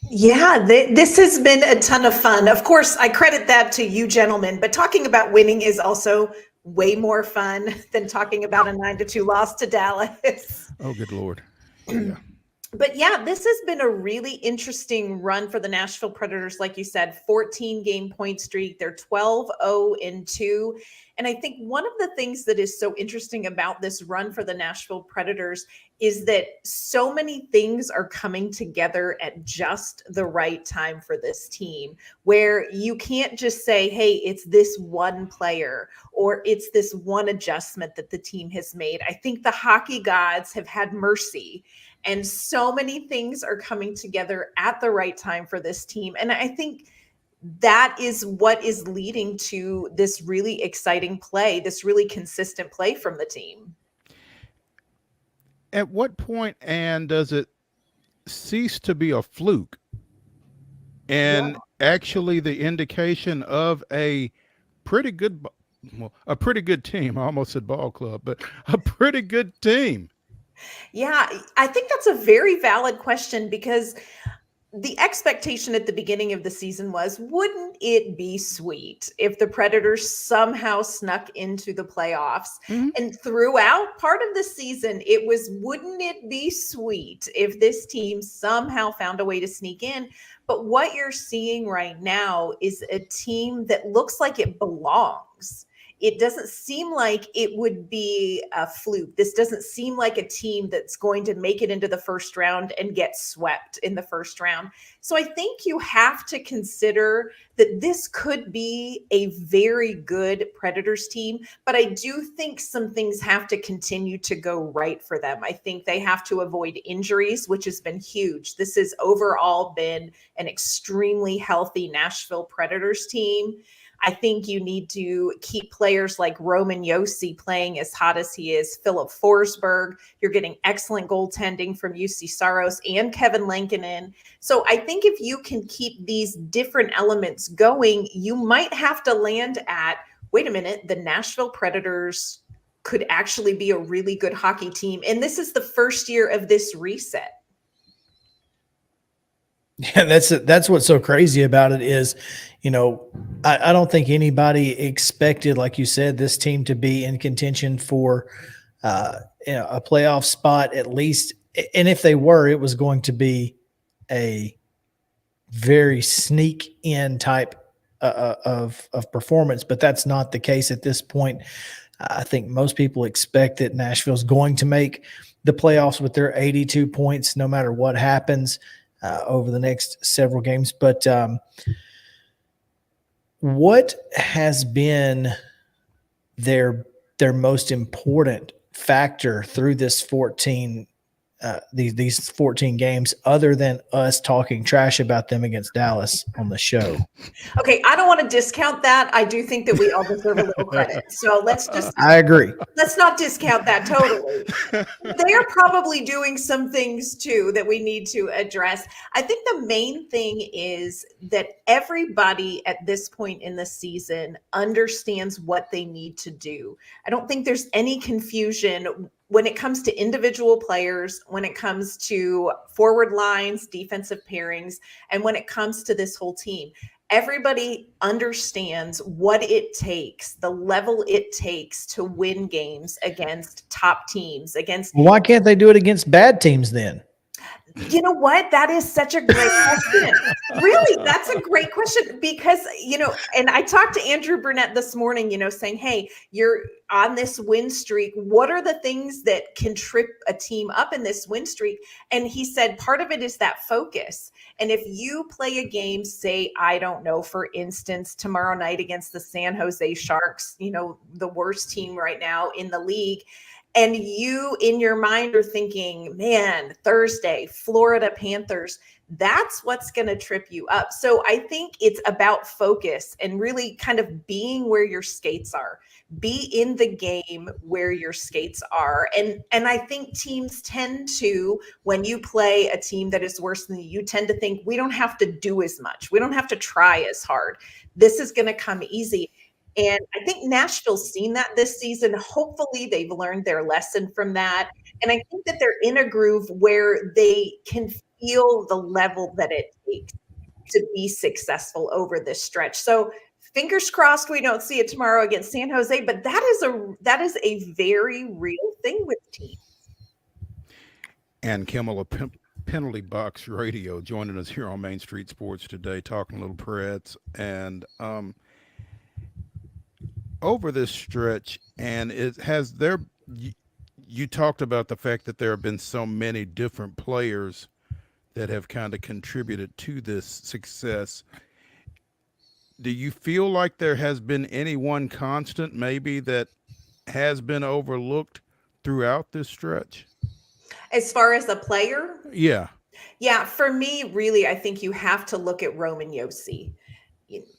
Yeah, this has been a ton of fun. Of course, I credit that to you gentlemen, but talking about winning is also way more fun than talking about a 9-2 loss to Dallas. Oh, good Lord. Yeah. But yeah, this has been a really interesting run for the Nashville Predators. Like you said, 14-game point streak. They're 12-0-2. And I think one of the things that is so interesting about this run for the Nashville Predators is that so many things are coming together at just the right time for this team, where you can't just say, hey, it's this one player or it's this one adjustment that the team has made. I think the hockey gods have had mercy. And so many things are coming together at the right time for this team. And I think that is what is leading to this really exciting play, this really consistent play from the team. At what point, Ann, does it cease to be a fluke and actually the indication of a pretty good team? I almost said ball club, but a pretty good team. Yeah, I think that's a very valid question, because the expectation at the beginning of the season was, wouldn't it be sweet if the Predators somehow snuck into the playoffs? Mm-hmm. And throughout part of the season, it was, wouldn't it be sweet if this team somehow found a way to sneak in? But what you're seeing right now is a team that looks like it belongs. it doesn't seem like it would be a fluke. This doesn't seem like a team that's going to make it into the first round and get swept in the first round. So I think you have to consider that this could be a very good Predators team, but I do think some things have to continue to go right for them. I think they have to avoid injuries, which has been huge. This has overall been an extremely healthy Nashville Predators team. I think you need to keep players like Roman Josi playing as hot as he is, Philip Forsberg. You're getting excellent goaltending from UC Saros and Kevin Lankinen. So I think if you can keep these different elements going, you might have to land at, wait a minute, the Nashville Predators could actually be a really good hockey team. And this is the first year of this reset. Yeah, that's what's so crazy about it is, I don't think anybody expected, like you said, this team to be in contention for a playoff spot at least. And if they were, it was going to be a very sneak in type of performance, but that's not the case at this point. I think most people expect that Nashville's going to make the playoffs with their 82 points, no matter what happens over the next several games. But what has been their most important factor through this 14 these 14 games, other than us talking trash about them against Dallas on the show? Okay, I don't want to discount that. I do think that we all deserve a little credit. So I agree. Let's not discount that totally. They are probably doing some things too that we need to address. I think the main thing is that everybody at this point in the season understands what they need to do. I don't think there's any confusion when it comes to individual players, when it comes to forward lines, defensive pairings, and when it comes to this whole team. Everybody understands what it takes, the level it takes to win games against top teams, Why can't they do it against bad teams then? You know what? That is such a great question. Really, that's a great question because, and I talked to Andrew Burnett this morning, saying, hey, you're on this win streak. What are the things that can trip a team up in this win streak? And he said, part of it is that focus. And if you play a game, say, I don't know, for instance, tomorrow night against the San Jose Sharks, the worst team right now in the league, and you in your mind are thinking, man, Thursday, Florida Panthers, that's what's going to trip you up. So I think it's about focus and really kind of being where your skates are. Be in the game where your skates are. And I think teams tend to, when you play a team that is worse than you, tend to think we don't have to do as much. We don't have to try as hard. This is going to come easy. And I think Nashville's seen that this season. Hopefully they've learned their lesson from that. And I think that they're in a groove where they can feel the level that it takes to be successful over this stretch. So fingers crossed we don't see it tomorrow against San Jose, but that is a very real thing with teams. And KIMMEL of Penalty Box Radio joining us here on Main Street Sports today, talking a little Preds. And over this stretch, and you talked about the fact that there have been so many different players that have kind of contributed to this success. Do you feel like there has been any one constant maybe that has been overlooked throughout this stretch? As far as a player? Yeah. Yeah, for me, really, I think you have to look at Roman Josi.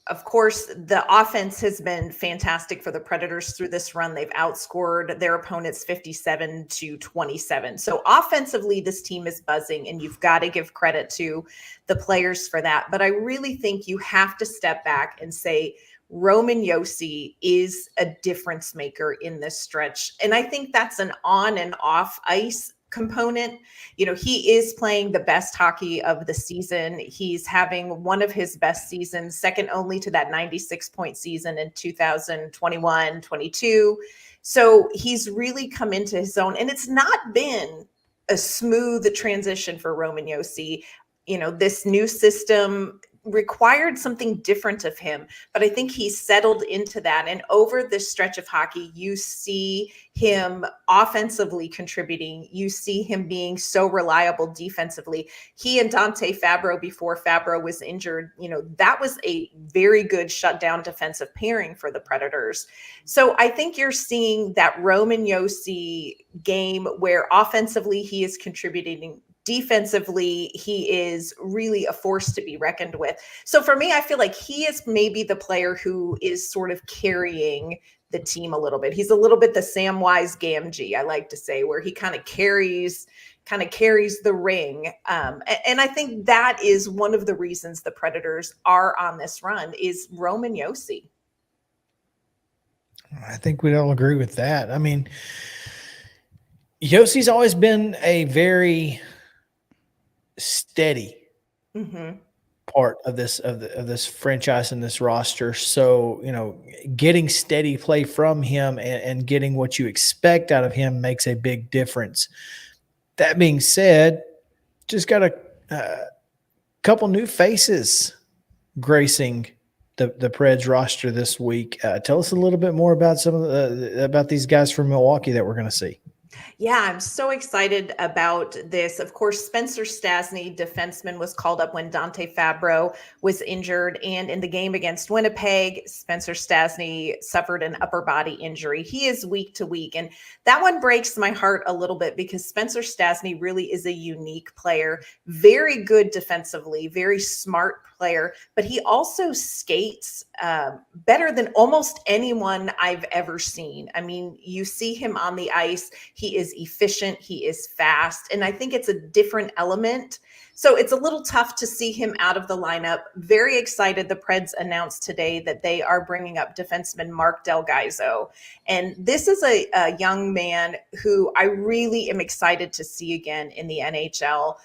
Of course, the offense has been fantastic for the Predators through this run. They've outscored their opponents 57-27. So offensively, this team is buzzing, and you've got to give credit to the players for that. But I really think you have to step back and say Roman Josi is a difference maker in this stretch. And I think that's an on and off ice component. He is playing the best hockey of the season. He's having one of his best seasons, second only to that 96-point season in 2021-22. So he's really come into his own, and it's not been a smooth transition for Roman Josi. This new system required something different of him, but I think he's settled into that. And over this stretch of hockey, you see him offensively contributing. You see him being so reliable defensively. He and Dante Fabro, before Fabro was injured, that was a very good shutdown defensive pairing for the Predators. So I think you're seeing that Roman Josi game where offensively he is contributing. Defensively, he is really a force to be reckoned with. So for me, I feel like he is maybe the player who is sort of carrying the team a little bit. He's a little bit the Samwise Gamgee, I like to say, where he kind of carries the ring. And I think that is one of the reasons the Predators are on this run is Roman Josi. I think we'd all agree with that. I mean, Yosi's always been a very steady part of this franchise and this roster. So, getting steady play from him and getting what you expect out of him makes a big difference. That being said, just got a couple new faces gracing the Preds roster this week. Tell us a little bit more about about these guys from Milwaukee that we're going to see. Yeah, I'm so excited about this. Of course, Spencer Stastny, defenseman, was called up when Dante Fabro was injured. And in the game against Winnipeg, Spencer Stastny suffered an upper body injury. He is week to week. And that one breaks my heart a little bit because Spencer Stastny really is a unique player, very good defensively, very smart player, but he also skates better than almost anyone I've ever seen. I mean, you see him on the ice. He is efficient. He is fast. And I think it's a different element. So it's a little tough to see him out of the lineup. Very excited. The Preds announced today that they are bringing up defenseman Mark Del Gaizo. And this is a young man who I really am excited to see again in the NHL.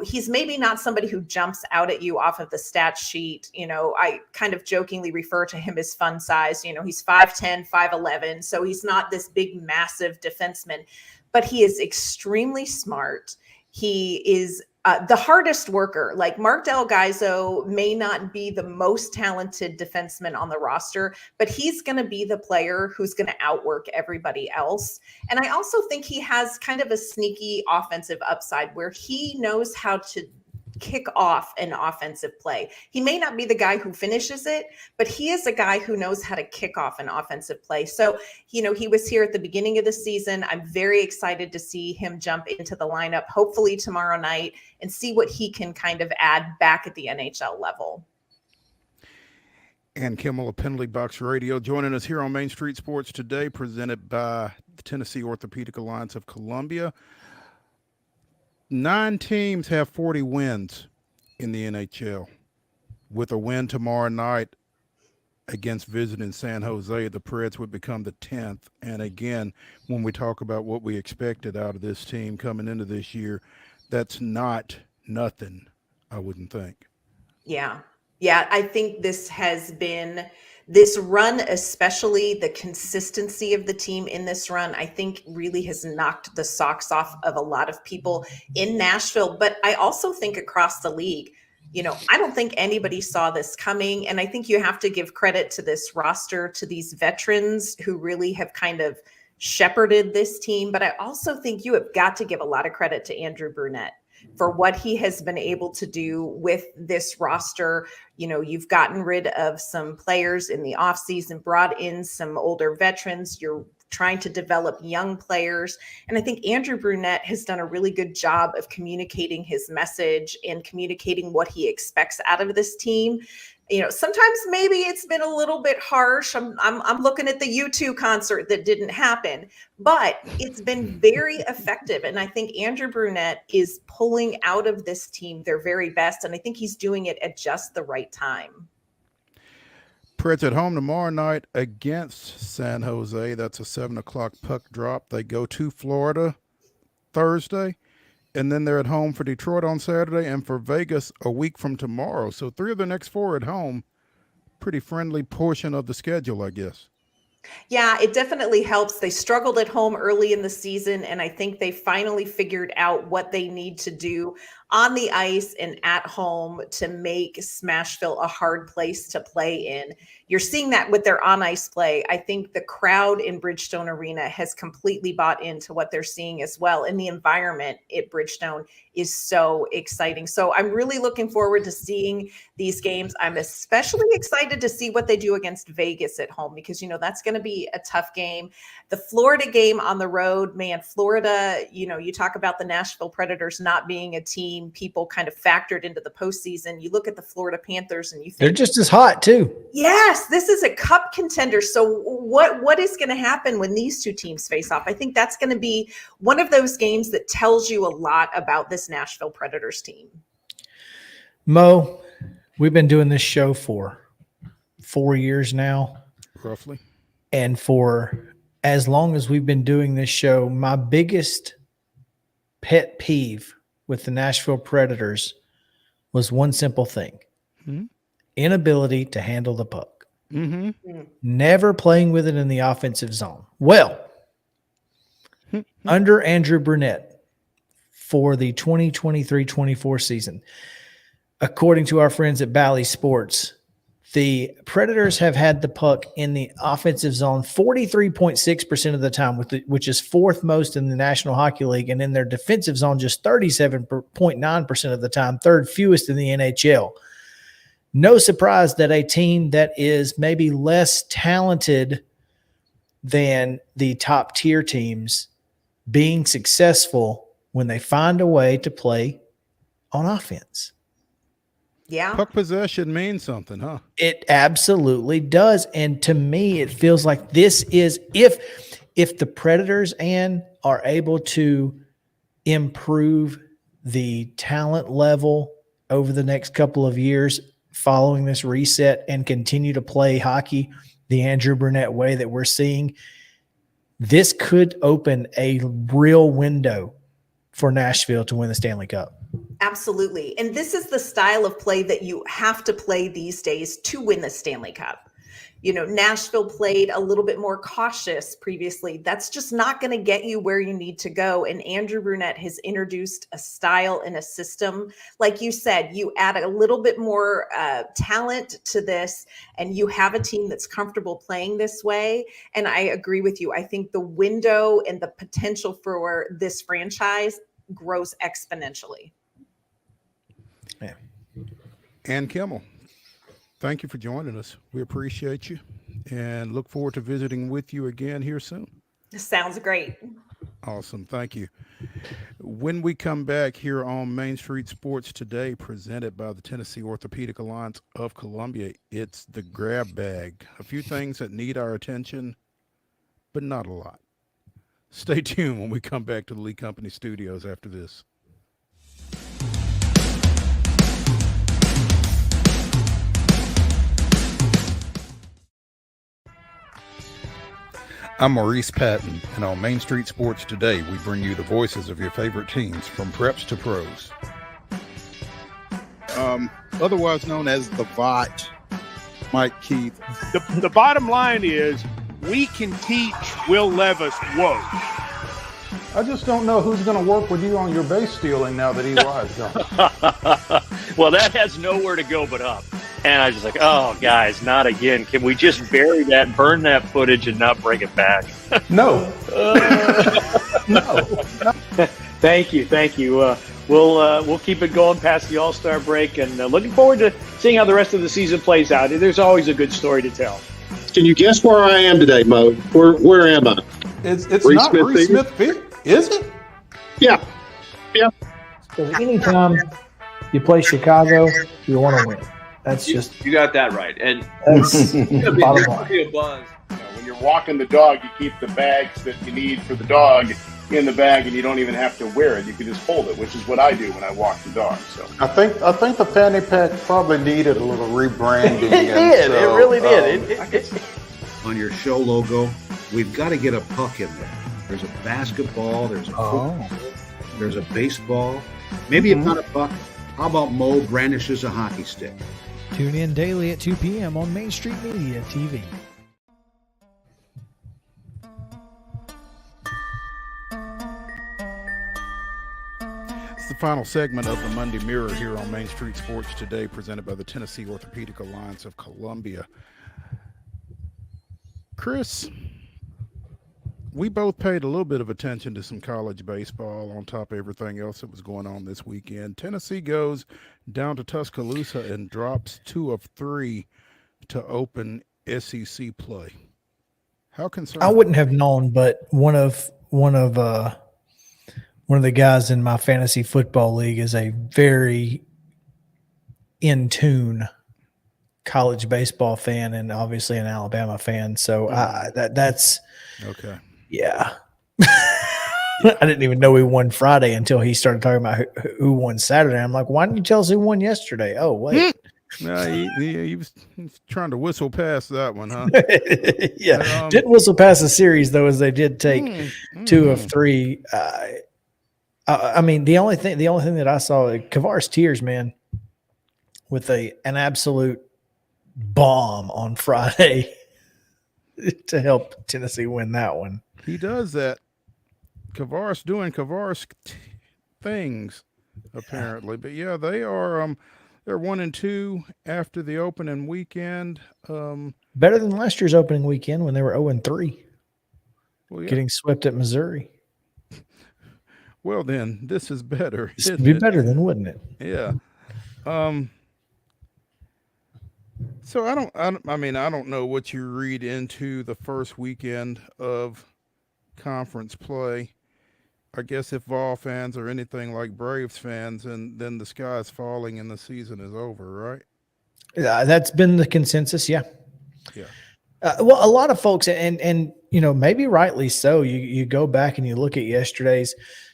He's maybe not somebody who jumps out at you off of the stat sheet. I kind of jokingly refer to him as fun size. He's 5'10", 5'11". So he's not this big, massive defenseman, but he is extremely smart. He is the hardest worker. Like Mark Del Gaizo may not be the most talented defenseman on the roster, but he's going to be the player who's going to outwork everybody else. And I also think he has kind of a sneaky offensive upside where he knows how to kick off an offensive play. He may not be the guy who finishes it, but he is a guy who knows how to kick off an offensive play. So, he was here at the beginning of the season. I'm very excited to see him jump into the lineup, hopefully tomorrow night, and see what he can kind of add back at the NHL level. And Kimmel of Penalty Box Radio joining us here on Main Street Sports today, presented by the Tennessee Orthopedic Alliance of Columbia. 9 teams have 40 wins in the NHL. With a win tomorrow night against visiting San Jose, the Preds would become the 10th. And again, when we talk about what we expected out of this team coming into this year, that's not nothing, I wouldn't think. Yeah. I think this has been this run, especially the consistency of the team in this run, I think really has knocked the socks off of a lot of people in Nashville. But I also think across the league, I don't think anybody saw this coming. And I think you have to give credit to this roster, to these veterans who really have kind of shepherded this team. But I also think you have got to give a lot of credit to Andrew Brunette for what he has been able to do with this roster. You've gotten rid of some players in the offseason, brought in some older veterans. You're trying to develop young players. And I think Andrew Brunette has done a really good job of communicating his message and communicating what he expects out of this team. Sometimes maybe it's been a little bit harsh. I'm looking at the U2 concert that didn't happen, but it's been very effective. And I think Andrew Brunette is pulling out of this team their very best. And I think he's doing it at just the right time. Preds at home tomorrow night against San Jose. That's a 7:00 puck drop. They go to Florida Thursday. And then they're at home for Detroit on Saturday and for Vegas a week from tomorrow. So 3 of the next 4 at home. Pretty friendly portion of the schedule, I guess. Yeah, it definitely helps. They struggled at home early in the season, and I think they finally figured out what they need to do on the ice and at home to make Smashville a hard place to play in. You're seeing that with their on ice play. I think the crowd in Bridgestone Arena has completely bought into what they're seeing as well. And the environment at Bridgestone is so exciting. So I'm really looking forward to seeing these games. I'm especially excited to see what they do against Vegas at home, because, you know, that's going to be a tough game. The Florida game on the road, man, Florida, you know, you talk about the Nashville Predators not being a team people kind of factored into the postseason. You look at the Florida Panthers and you think They're just as hot too. yes, this is a cup contender. So what is going to happen when these two teams face off? I think that's going to be one of those games that tells you a lot about this Nashville Predators team. Mo, we've been doing this show for 4 years now. Roughly. And for as long as we've been doing this show, my biggest pet peeve with the Nashville Predators was one simple thing. Inability to handle the puck. Never playing with it in the offensive zone. Well, under Andrew Brunette for the 2023-24 season, according to our friends at Bally Sports, the Predators have had the puck in the offensive zone 43.6% of the time, which is fourth most in the National Hockey League, and in their defensive zone just 37.9% of the time, third fewest in the NHL. No surprise that a team that is maybe less talented than the top tier teams being successful when they find a way to play on offense. Yeah. Puck possession means something, huh? It absolutely does. And to me, it feels like this is if the Predators are able to improve the talent level over the next couple of years following this reset and continue to play hockey the Andrew Brunette way that we're seeing, this could open a real window for Nashville to win the Stanley Cup. Absolutely. And this is the style of play that you have to play these days to win the Stanley Cup. You know, Nashville played a little bit more cautious previously. That's just not going to get you where you need to go. And Andrew Brunette has introduced a style and a system. Like you said, you add a little bit more talent to this, and you have a team that's comfortable playing this way. And I agree with you. I think the window and the potential for this franchise grows exponentially. Yeah. And KIMMEL, thank you for joining us. We appreciate you and look forward to visiting with you again here soon. Sounds great. Awesome. Thank you. When we come back here on Main Street Sports Today, presented by the Tennessee Orthopedic Alliance of Columbia, it's the grab bag. A few things that need our attention, but not a lot. Stay tuned when we come back to the Lee Company studios after this. I'm Maurice Patton, and on Main Street Sports Today, we bring you the voices of your favorite teams from preps to pros. Otherwise known as the VOT, Mike Keith. The bottom line is we can teach Will Levis woke. I just don't know who's going to work with you on your base stealing now that EY's gone. Well, that has nowhere to go but up. And I was just like, oh, guys, not again. Can we just bury that, burn that footage, and not bring it back? No. No. Thank you. We'll keep it going past the All-Star break, and looking forward to seeing how the rest of the season plays out. There's always a good story to tell. Can you guess where I am today, Mo? Where am I? It's not Reese Smith Field, is it? Yeah. So anytime you play Chicago, you want to win. That's just you got that right, and that's bottom line. A buzz. When you're walking the dog, you keep the bags that you need for the dog in the bag, and you don't even have to wear it. You can just hold it, which is what I do when I walk the dog. So I think the fanny pack probably needed a little rebranding. It did. It really did. On your show logo, we've got to get a puck in there. There's a basketball. There's a football. There's a baseball. Maybe it's not a puck. How about Mo brandishes a hockey stick? Tune in daily at 2 p.m. on Main Street Media TV. It's the the final segment of the Monday Mirror here on Main Street Sports Today, presented by the Tennessee Orthopedic Alliance of Columbia. Chris, we both paid a little bit of attention to some college baseball on top of everything else that was going on this weekend. Tennessee goes down to Tuscaloosa and drops 2 of 3 to open SEC play. How concerned? I wouldn't have known, but one of the guys in my fantasy football league is a very in tune college baseball fan and obviously an Alabama fan. So that's okay. Yeah. I didn't even know we won Friday until he started talking about who won Saturday. I'm like, why didn't you tell us who won yesterday? Oh, wait. No, he was trying to whistle past that one, huh? Yeah. Didn't whistle past the series, though, as they did take 2 of 3. I mean, the only thing that I saw, Kavaris Tears, man, with an absolute bomb on Friday to help Tennessee win that one. He does that. Kavaris doing Kavaris things, apparently. But yeah, they are they're 1-2 after the opening weekend. Better than last year's opening weekend when they were 0-3. Well, yeah. Getting swept at Missouri. Well, then this is better. This would be better then, wouldn't it? Yeah. So I don't know what you read into the first weekend of conference play. I guess if Vol fans are anything like Braves fans, and then the sky is falling and the season is over, right? That's been the consensus. Yeah. Yeah. Well, a lot of folks, and maybe rightly so. You go back and you look at yesterday's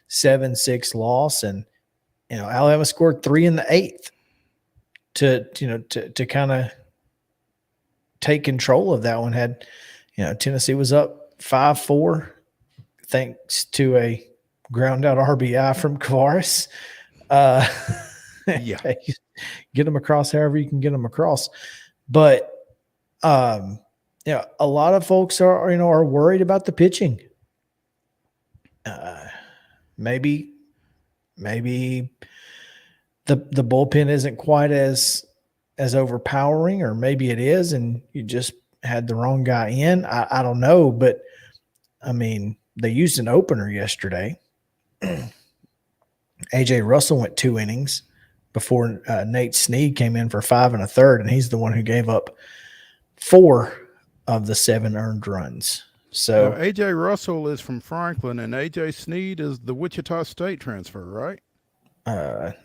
7-6 loss, and Alabama scored 3 in the 8th to kind of take control of that one. Had Tennessee was up 5-4 thanks to a ground out RBI from Kavaris. Yeah, get them across however you can get them across, but a lot of folks are worried about the pitching. Maybe the bullpen isn't quite as overpowering, or maybe it is, and you just had the wrong guy in. I don't know, but I mean, they used an opener yesterday. AJ Russell went 2 innings before Nate Snead came in for 5 1/3, and he's the one who gave up 4 of the 7 earned runs. So AJ Russell is from Franklin, and AJ Snead is the Wichita State transfer, right?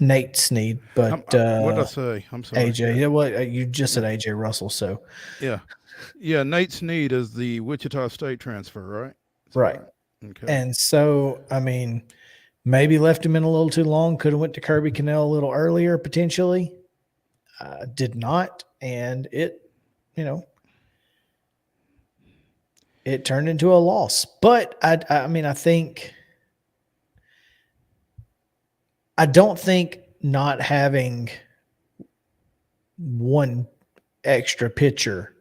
Nate Snead, but what did I say? I'm sorry. AJ. Yeah, well, you just said AJ Russell, so yeah. Nate Snead is the Wichita State transfer, right? Right. Okay. And so, I mean, maybe left him in a little too long. Could have went to Kirby Cannell a little earlier, potentially. Did not, and it turned into a loss. But I don't think not having one extra pitcher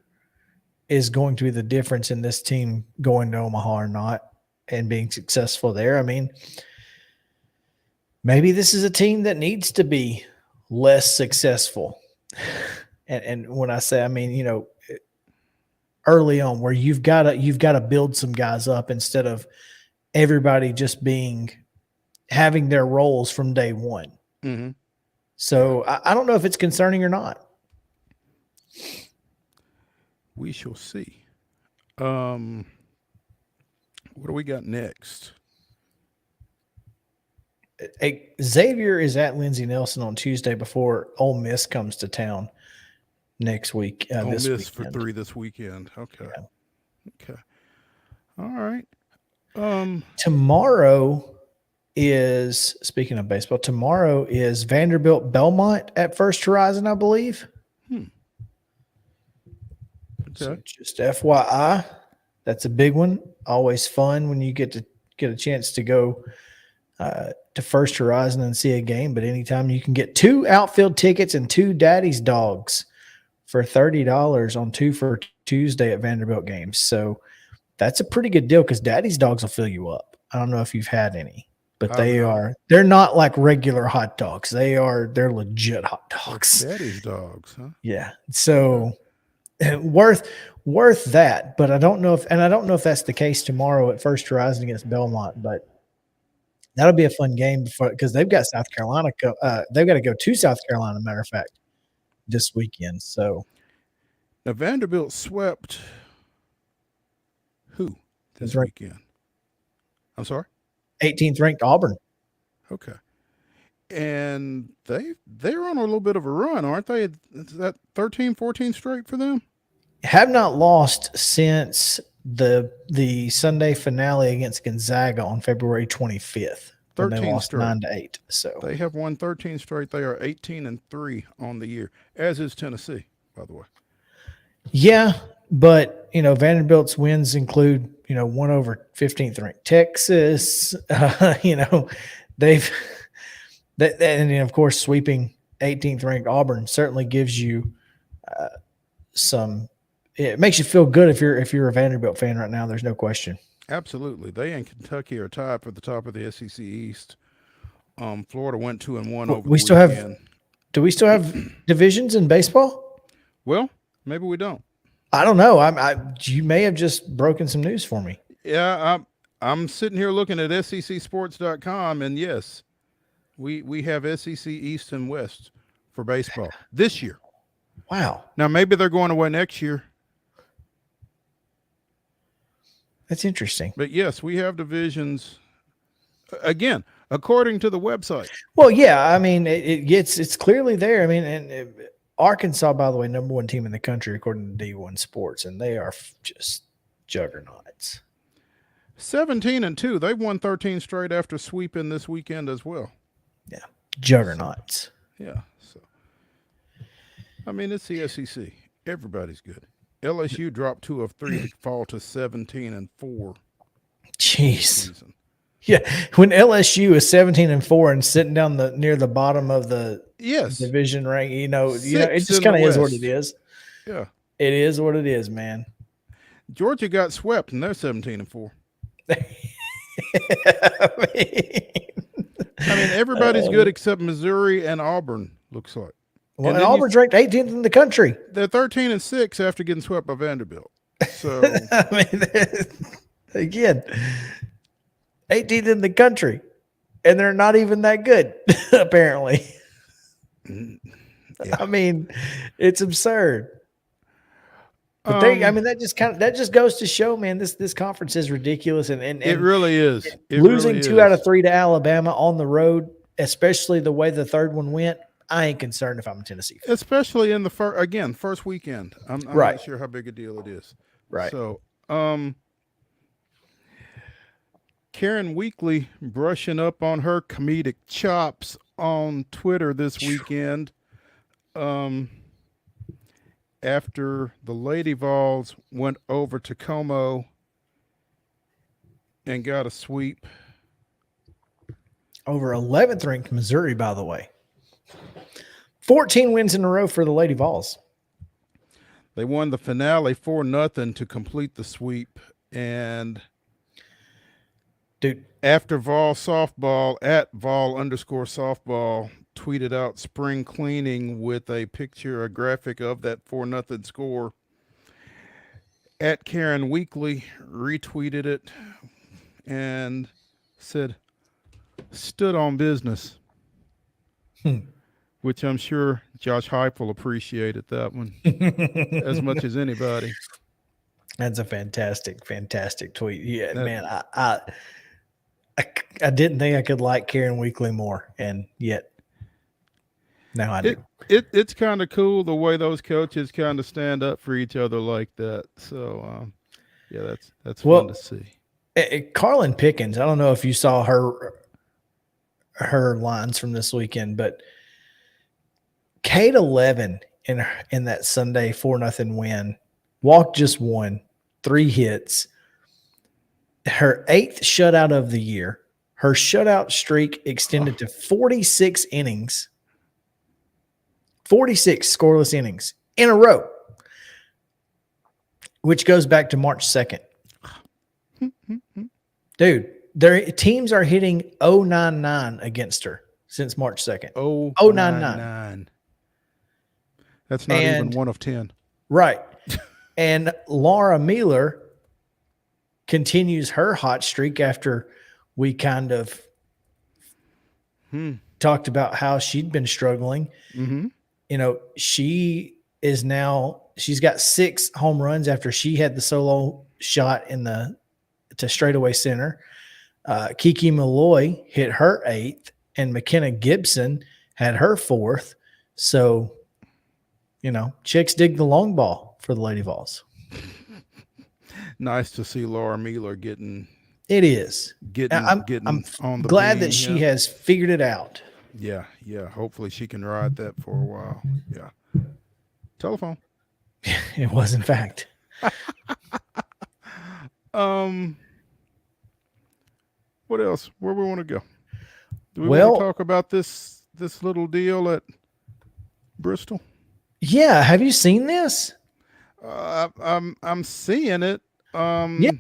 is going to be the difference in this team going to Omaha or not and being successful there. I mean, maybe this is a team that needs to be less successful. And when I say, I mean, early on, where you've got to build some guys up instead of everybody just having their roles from day one. Mm-hmm. So I don't know if it's concerning or not. We shall see. What do we got next? Xavier is at Lindsey Nelson on Tuesday before Ole Miss comes to town next week. Ole this Miss weekend. for 3 this weekend. Okay. Yeah. Okay. All right. Tomorrow is, speaking of baseball, tomorrow is Vanderbilt Belmont at First Horizon, I believe. Okay. So just FYI, that's a big one. Always fun when you get a chance to go to First Horizon and see a game. But anytime you can get 2 outfield tickets and 2 Daddy's dogs for $30 on 2 for Tuesday at Vanderbilt games. So that's a pretty good deal because Daddy's dogs will fill you up. I don't know if you've had any. but they're not like regular hot dogs. They're legit hot dogs. Daddy's dogs, huh? Yeah. So worth that, but I don't know if that's the case tomorrow at First Horizon against Belmont, but that'll be a fun game because they've got South Carolina. They've got to go to South Carolina, matter of fact, this weekend. So now Vanderbilt swept who this weekend? I'm sorry? 18th ranked Auburn. Okay. And they're on a little bit of a run, aren't they? Is that 13, 14 straight for them? Have not lost since the Sunday finale against Gonzaga on February 25th. 13 they lost straight. 9-8. So they have won 13 straight. They are 18-3 on the year, as is Tennessee, by the way. Yeah, but Vanderbilt's wins include one over 15th ranked Texas. And of course sweeping 18th ranked Auburn certainly gives you it makes you feel good if you're a Vanderbilt fan right now. There's no question. Absolutely. They and Kentucky are tied for the top of the SEC East. Florida went 2-1 over the weekend. Do we still have divisions in baseball? Well, maybe we don't. I don't know. You may have just broken some news for me. Yeah, I'm sitting here looking at SECsports.com, and yes, we have SEC East and West for baseball this year. Wow. Now maybe they're going away next year. That's interesting. But yes, we have divisions. Again, according to the website. Well, yeah, I mean, it's clearly there. I mean, and Arkansas, by the way, #1 team in the country according to D1 Sports, and they are just juggernauts. 17-2. They've won 13 straight after sweeping this weekend as well. Yeah, juggernauts. Yeah. So, I mean, it's the SEC. Everybody's good. LSU dropped 2 of 3 to fall to 17-4. Jeez. Yeah, when LSU is 17-4 and sitting down near the bottom of the division rank, it just kind of is what it is. Yeah, it is what it is, man. Georgia got swept, and they're 17-4. I mean, everybody's good except Missouri and Auburn. Looks like. Well, and Auburn's ranked 18th in the country. They're 13-6 after getting swept by Vanderbilt. So, I mean, again, 18th in the country, and they're not even that good, apparently. Yeah. I mean, it's absurd. But that just goes to show, man, this conference is ridiculous, and it really is. Losing 2 out of 3 to Alabama on the road, especially the way the third one went. I ain't concerned if I'm a Tennessee fan. Especially in the first weekend. I'm not sure how big a deal it is. Right. So, Karen Weekly brushing up on her comedic chops on Twitter this weekend. After the Lady Vols went over to Como and got a sweep. Over 11th ranked Missouri, by the way. 14 wins in a row for the Lady Vols. They won the finale 4-0 to complete the sweep. And after Vol softball, at Vol_softball, tweeted out spring cleaning with a graphic of that 4-0 score. At Karen Weekly retweeted it and said, stood on business. Which I'm sure Josh Heupel appreciated that one as much as anybody. That's a fantastic tweet. Yeah, man, I didn't think I could like Karen Weekly more, and yet now I do. It's kind of cool the way those coaches kind of stand up for each other like that. So, yeah, that's fun to see. Carlin Pickens, I don't know if you saw her lines from this weekend, but Kate 11 in that Sunday 4-0 win. Walk just one, 3 hits. Her 8th shutout of the year. Her shutout streak extended to 46 innings. 46 scoreless innings in a row, which goes back to March 2nd. Dude, their teams are hitting 099 against her since March 2nd. 099. That's not even And- 1 of 10. Right. And Laura Mueller continues her hot streak after we kind of talked about how she'd been struggling. Mm-hmm. You know, she's got 6 home runs after she had the solo shot to straightaway center. Kiki Malloy hit her 8th, and McKenna Gibson had her 4th. So, you know, chicks dig the long ball for the Lady Vols. Nice to see Laura Mueller getting. It is. I'm on the glad beam, that she has figured it out. Yeah. Hopefully she can ride that for a while. Yeah. Telephone. It was, in fact. What else? Where we want to go? Do we Well, want to talk about this little deal at Bristol? Yeah. Have you seen this? I'm seeing it. Yeah.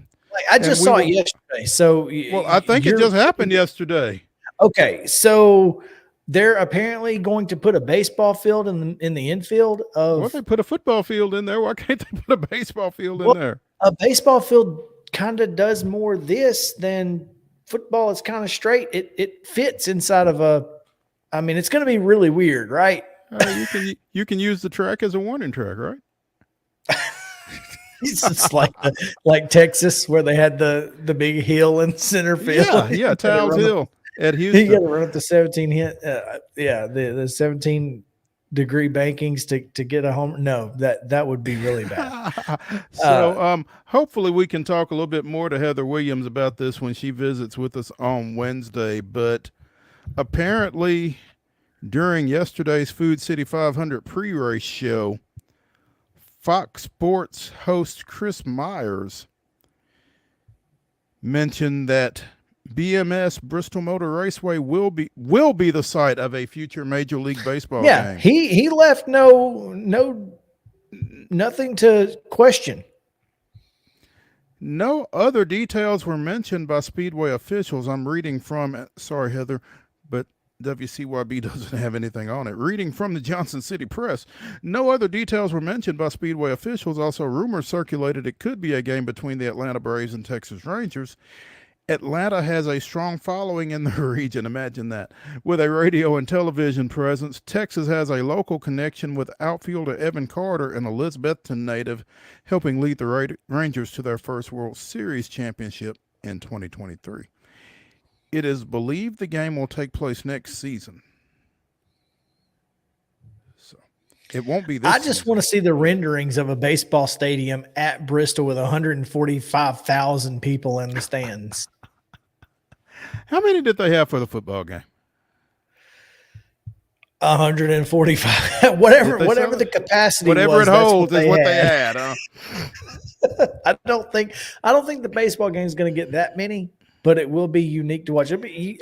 I just saw it yesterday. So, well, I think it just happened yesterday. Okay, so they're apparently going to put a baseball field in the infield of. Well, they put a football field in there. Why can't they put a baseball field in there? A baseball field kind of does more this than football. It's kind of straight. It fits inside of a. I mean, it's going to be really weird, right? You can use the track as a warning track, right? It's just like Texas, where they had the big hill in center field. Yeah, Towles Hill at Houston. You got to run up the 17 hit. The 17-degree bankings to get a home. No, that would be really bad. So hopefully we can talk a little bit more to Heather Williams about this when she visits with us on Wednesday. But apparently, during yesterday's Food City 500 pre-race show, Fox Sports host Chris Myers mentioned that BMS Bristol Motor Raceway will be the site of a future Major League Baseball game. He left nothing to question. No other details were mentioned by Speedway officials. I'm reading from, sorry, Heather, but WCYB doesn't have anything on it. Reading from the Johnson City Press, no other details were mentioned by Speedway officials. Also, rumors circulated it could be a game between the Atlanta Braves and Texas Rangers. Atlanta has a strong following in the region, imagine that, with a radio and television presence. Texas has a local connection with outfielder Evan Carter, an Elizabethton native, helping lead the Rangers to their first World Series championship in 2023. It is believed the game will take place next season. So it won't be this I just want to see the renderings of a baseball stadium at Bristol with 145,000 people in the stands. How many did they have for the football game? 145. whatever the capacity whatever was. It holds is what they had. Huh? I don't think the baseball game is going to get that many, but it will be unique to watch. I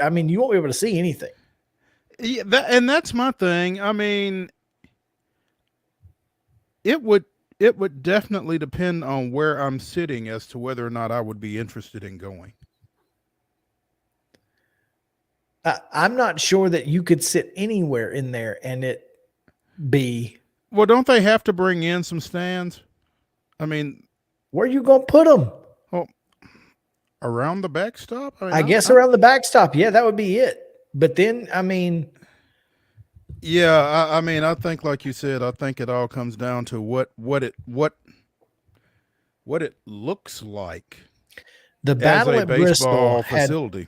mean, you won't be able to see anything. Yeah, and that's my thing. I mean, it would definitely depend on where I'm sitting as to whether or not I would be interested in going. I'm not sure that you could sit anywhere in there and it be. Well, don't they have to bring in some stands? I mean, where are you going to put them? Well, around the backstop? I guess around the backstop. Yeah, that would be it. But then, I mean. Yeah, I mean, I think, like you said, I think it all comes down to what it looks like. The battle at Bristol facility.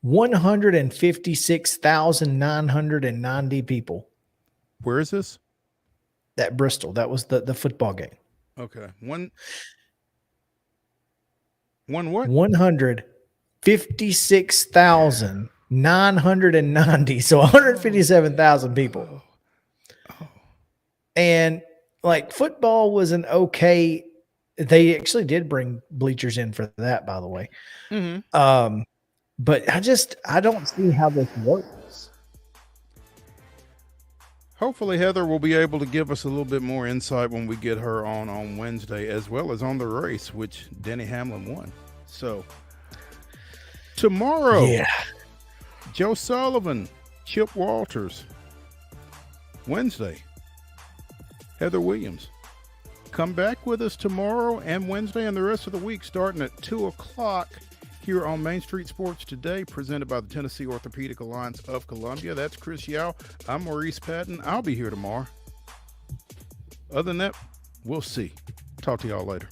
156,990 people. Where is this? At Bristol. That was the football game. Okay. One what? 156,990. So 157,000 people. Oh. And like football was an okay. They actually did bring bleachers in for that, by the way. Mm-hmm. But I don't see how this works. Hopefully Heather will be able to give us a little bit more insight when we get her on Wednesday, as well as on the race, which Denny Hamlin won. So Tomorrow, Yeah. Joe Sullivan, Chip Walters. Wednesday, Heather Williams. Come back with us tomorrow and Wednesday and the rest of the week starting at 2 o'clock here on Main Street Sports Today, presented by the Tennessee Orthopedic Alliance of Columbia. That's Chris Yao. I'm Maurice Patton. I'll be here tomorrow. Other than that, we'll see. Talk to y'all later.